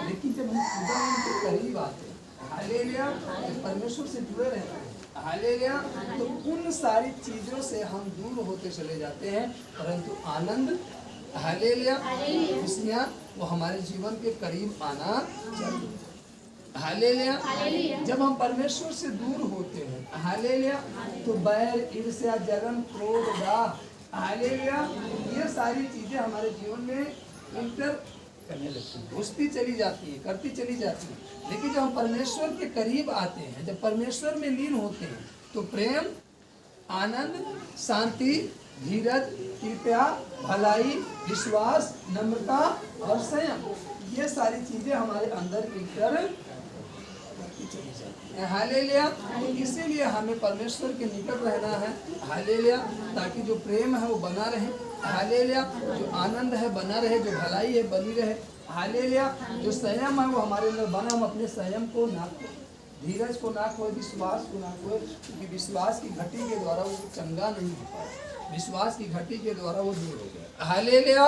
लेकिन जब हम खुदा के करीब आते हैं हालेलुया परमेश्वर से जुड़े रहते हैं हालेलुया तो उन सारी चीजों से हम दूर होते चले जाते हैं परंतु आनंद हालेलुया खुशियाँ वो हमारे जीवन के करीब आना चाहिए। हालेलुया जब हम परमेश्वर से दूर होते हैं हालेलुया तो बैर, ईर्ष्या, जलन, क्रोध, दाह हालेलुया ये सारी चीजें हमारे जीवन में इंटर घुसती चली जाती है, करती चली जाती है। लेकिन जब हम परमेश्वर के करीब आते हैं, जब परमेश्वर में लीन होते हैं तो प्रेम, आनंद, शांति, धीरज, कृपया, भलाई, विश्वास, नम्रता और संयम ये सारी चीजें हमारे अंदर इंटर करती चली जाती है। हालेलुया इसीलिए हमें परमेश्वर के निकट रहना है हालेलुया ताकि जो प्रेम है वो बना रहे हालेलुया जो आनंद है बना रहे, जो भलाई है बनी रहे हालेलुया जो संयम है वो हमारे अंदर बना। हम अपने संयम को ना खोए, धीरज को ना खोए, विश्वास को ना खोए क्योंकि विश्वास की घटी के द्वारा वो चंगा नहीं हो पाया, विश्वास की घटी के द्वारा वो दूर हो गया हालेलुया।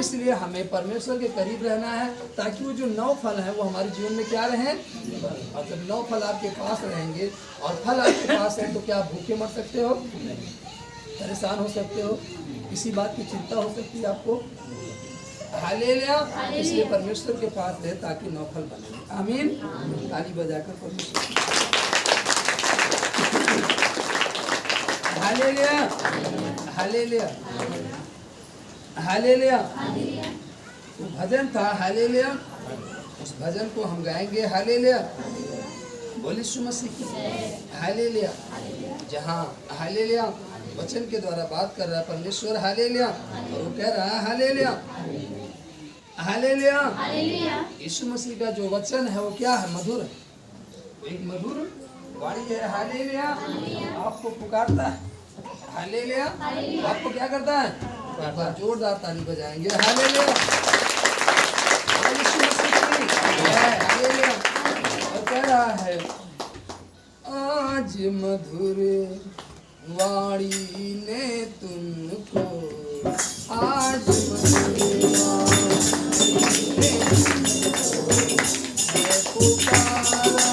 इसलिए हमें परमेश्वर के करीब रहना है ताकि वो जो 9 फल है वो हमारे जीवन में क्या रहे और जब 9 फल आपके पास रहेंगे और फल आपके पास है तो क्या आप भूखे मर सकते हो, परेशान हो सकते हो, किसी बात की चिंता हो सकती है आपको हालेलुया। इसलिए परमेश्वर के पास रहे ताकि 9 फल बने। आमीन। ताली बजाकर परमेश्वर हालेलुया हालेलुया हालेलुया। भजन था हालेलुया, उस भजन को हम गाएंगे हालेलुया। बोले यीशु मसीह की हालेलुया। जहाँ हालेलुया वचन के द्वारा बात कर रहा है परमेश्वर हालेलुया, और वो कह रहा है हालेलुया हालेलुया। यीशु मसीह का जो वचन है वो क्या है? मधुर है, एक मधुर वाणी है हालेलुया। आपको पुकारता है हालेलुया, आपको क्या करता है? एक बार जोरदार ताली बजाएंगे हालेलुया। यीशु मसीह की हालेलुया। और कह रहा है आज मधुर वाणी ने तुमको, आज मधुर वाणी ने तुमको पुकारा,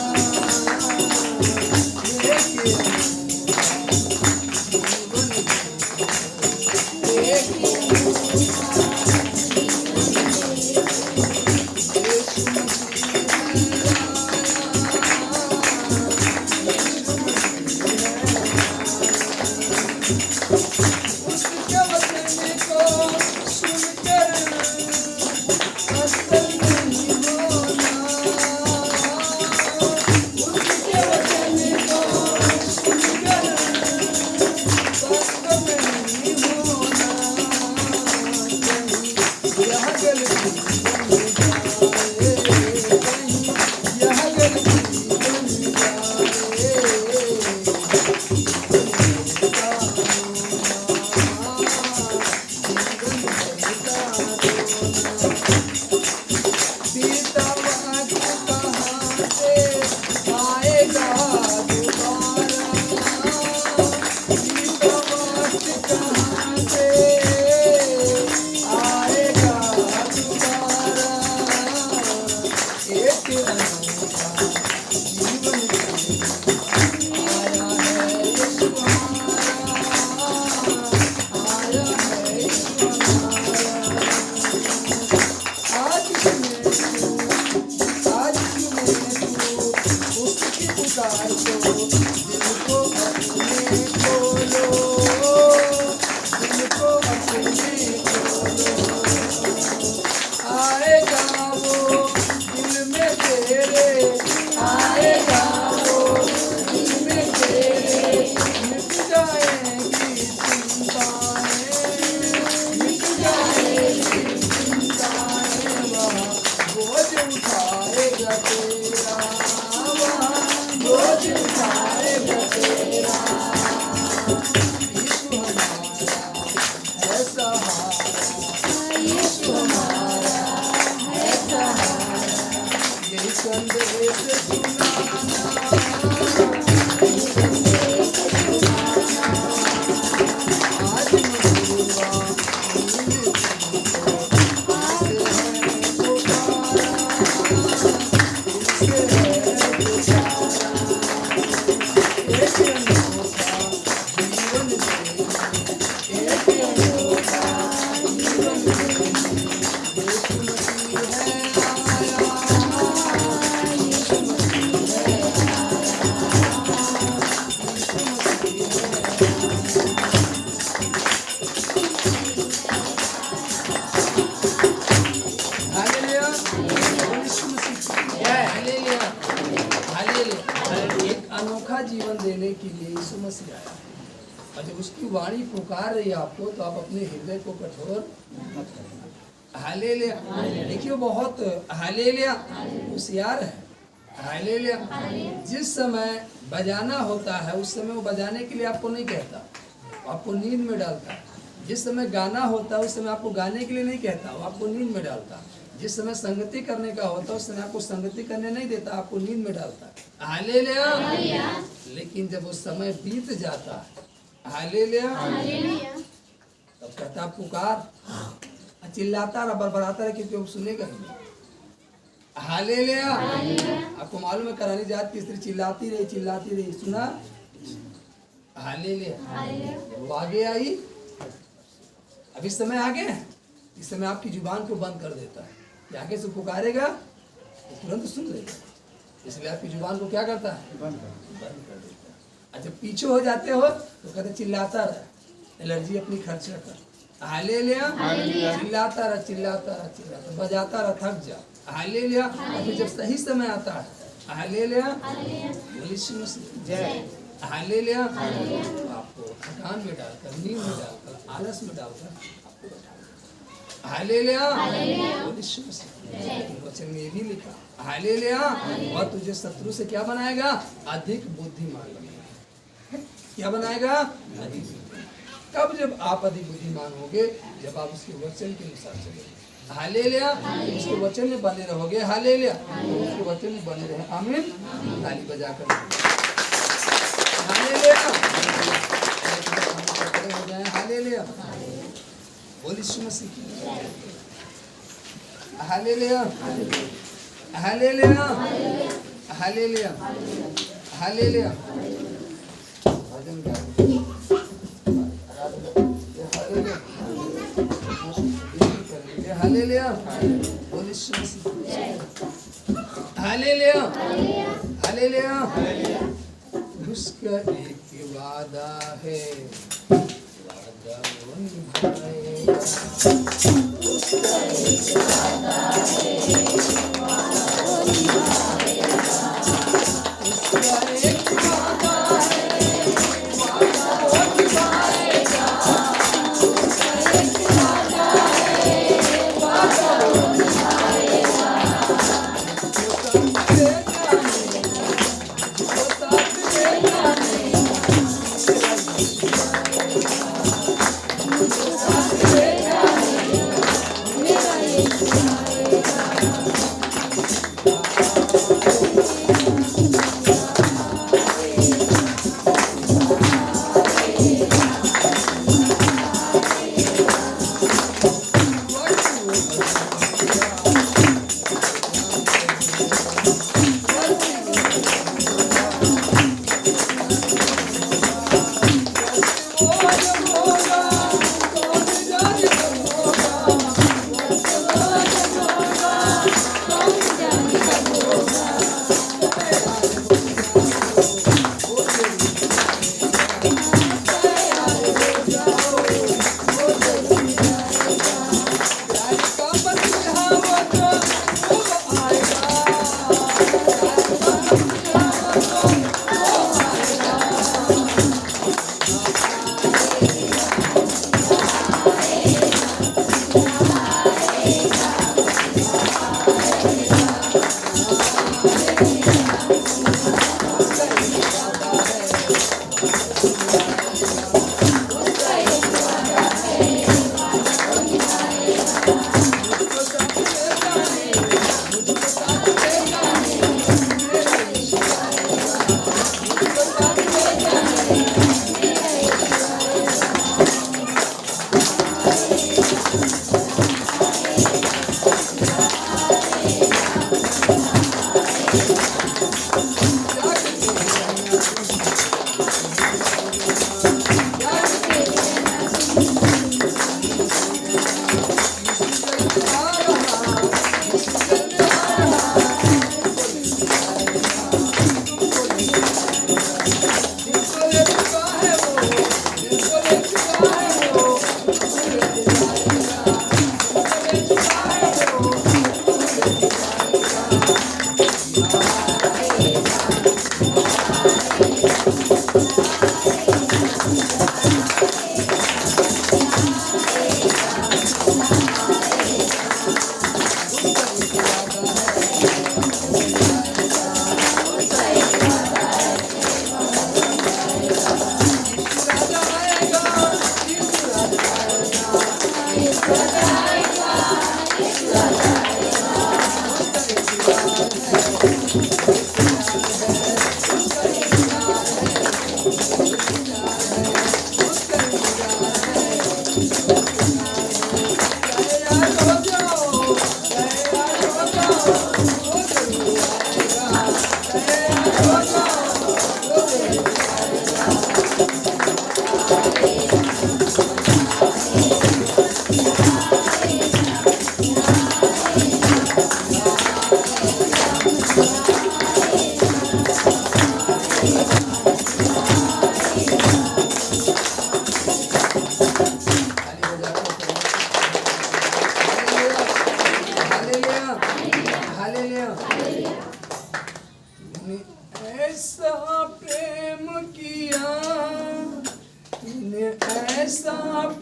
लेके अनोखा जीवन देने के लिए यीशु मसीह आया। और जब उसकी वाणी पुकार रही है आपको, तो आप अपने हृदय को कठोर मत करना। हालेलुया। देखिए बहुत हालेलुया होशियार है। हालेलुया। जिस समय बजाना होता है उस समय वो बजाने के लिए आपको नहीं कहता, आपको नींद में डालता है। जिस समय गाना होता है उस समय आपको गाने के लिए नहीं कहता, वो आपको नींद में डालता। जिस समय संगति करने का होता है उस समय आपको संगति करने नहीं देता, आपको नींद में डालता है। हालेलुया। लेकिन जब वो समय बीत जाता है, हालेलुया, तब कहता पुकार, चिल्लाता रहा, बरबराता रहा, क्योंकि वो सुनेगा ही नहीं। हालेलुया। आपको मालूम है करानी जात की स्त्री चिल्लाती रही, सुना? हालेलुया। वो आगे आई, अब इस समय आगे, इस समय आपकी जुबान को बंद कर देता है। आगे से पुकारेगा तो तुरंत सुन लेगा, इसलिए आपकी जुबान को क्या करता है? बंद कर देता है। और जब पीछे हो जाते हो तो कहते चिल्लाता रहा, एलर्जी अपनी खर्चा कर। हालेलुया। चिल्लाता रहा, बजाता रहा, थक जा। हालेलुया। और फिर जब सही समय आता है हालेलुया, बोलिए यीशु मसीह जय, हालेलुया। आपको थकान में डालकर, नींद में डालकर, आलस में डालकर आपको बैठा, हालेलुया, बोलिए यीशु मसीह। वचन में ये भी लिखा, हालेलुया, और तुझे शत्रु से क्या बनाएगा? अधिक बुद्धिमान बनाएगा। क्या बनाएगा? अधिक बुद्धिमान। कब? जब आप अधिक बुद्धिमान होगे, जब आप उसके वचन के अनुसार चलेंगे, हालेलुया, उसके वचन में बने रहोगे, हालेलुया, उसके वचन में बने रहे, आमीन। ताली बजाकर हालेलुया, हो जाए, हालेलुया, बोलिए यीशु Masih hallelujah, hallelujah, hallelujah, hallelujah. भजन गाओ, हालेलुया, बोलिए यीशु मसीह हालेलुया, हालेलुया। उसका एक वादा है, वादा वो निभाएगा। उसका एक वादा है, वादा वो निभाएगा। उसका एक वादा है, वादा वो निभाएगा। उसका एक वादा है, वादा वो निभाएगा।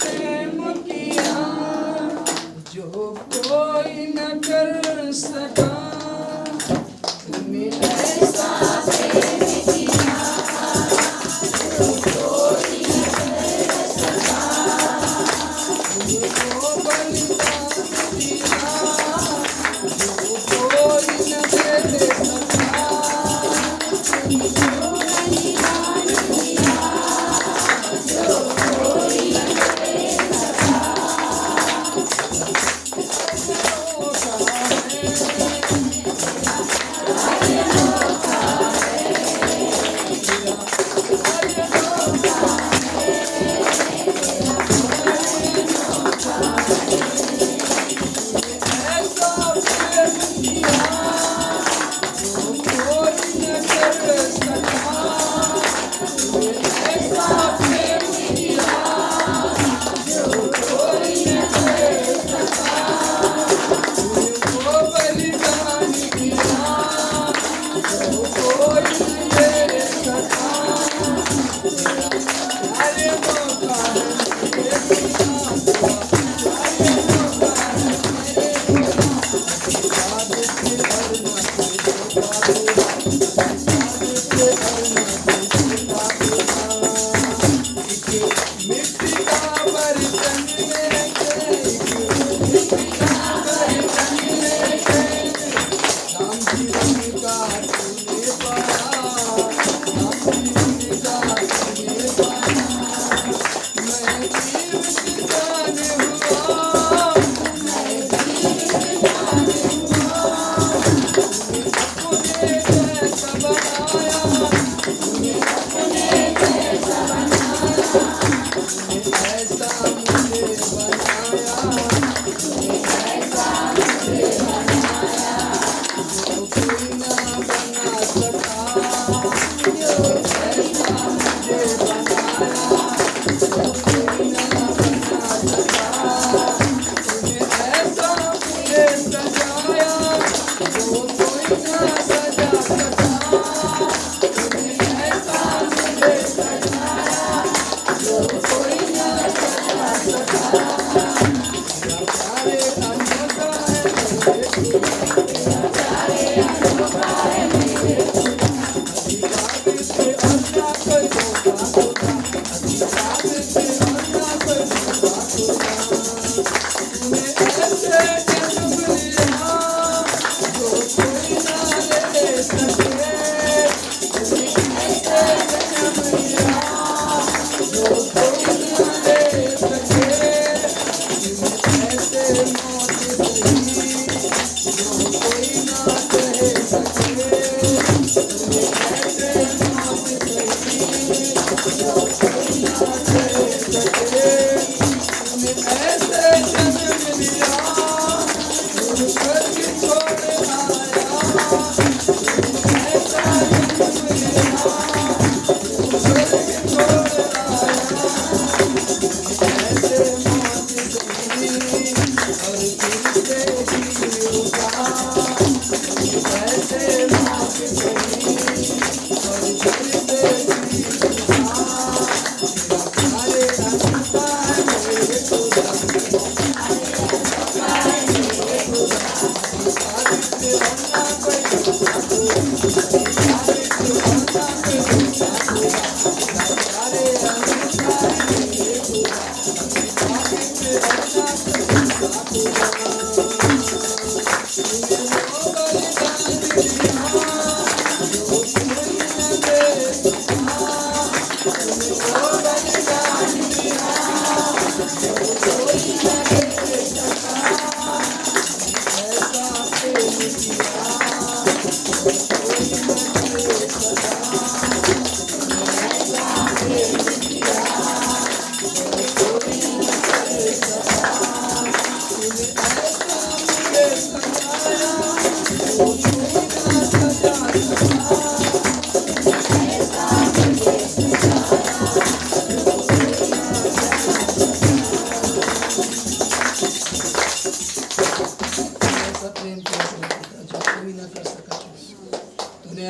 प्रेम किया जो कोई न कर सका, तूने ऐसा प्रेम किया जो कोई न कर सका, तुझको बलिदान दिया जो कोई न दे सका, तुझको बलिदान दिया जो कोई न दे सका।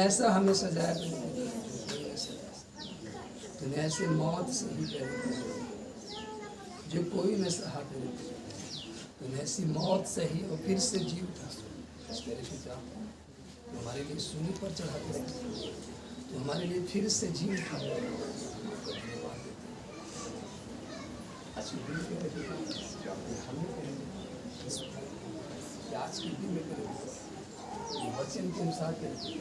ऐसा हमें सजाया तूने ऐसे मौत से ही डरे जो कोई न सहा तेरे पिता, तूने ऐसी मौत सही और फिर से जी उठा तेरे पिता, तो हमारे लिए सूली पर चढ़ाते रहे, तो हमारे लिए फिर से जी उठा। धन्यवाद देते हैं। आज के दिन के लिए पिता, हमें करेंगे आज के दिन में करेंगे वचन के अनुसार करेंगे,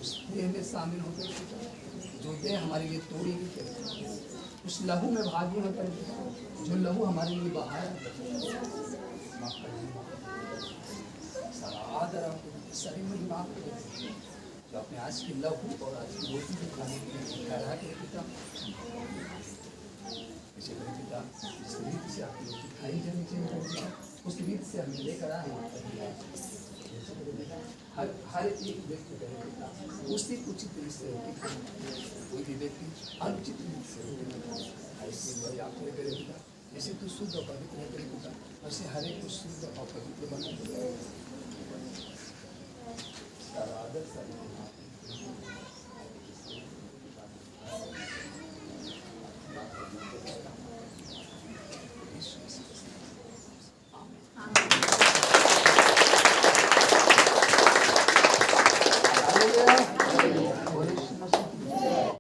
उस देह में शामिल होकर पिता जो देह हमारे लिए तोड़ी गई करेंगे, उस लहू में भागी होकर जो लहू हमारे लिए बहाया, सारा आदर आपको सारी मेरी माफ कर जो अपने आज की लहू और आज की रोटी को खाने के लिए ठहरा के पिता, इसे करें पिता, जिस रीत से आपकी रोटी खाई जानी चाहिए उस रीत से हमें लेकर आए, हर एक व्यक्ति करें पिता उसी उचित रीत से रोटी खाए, कोई भी व्यक्ति अनुचित रीत से रोटी आपको करें पिता, जैसे तू शुद्ध और पवित्र करे पिता, वैसे हर एक को शुद्ध और पवित्र बना सारा आदर सारी Hallelujah.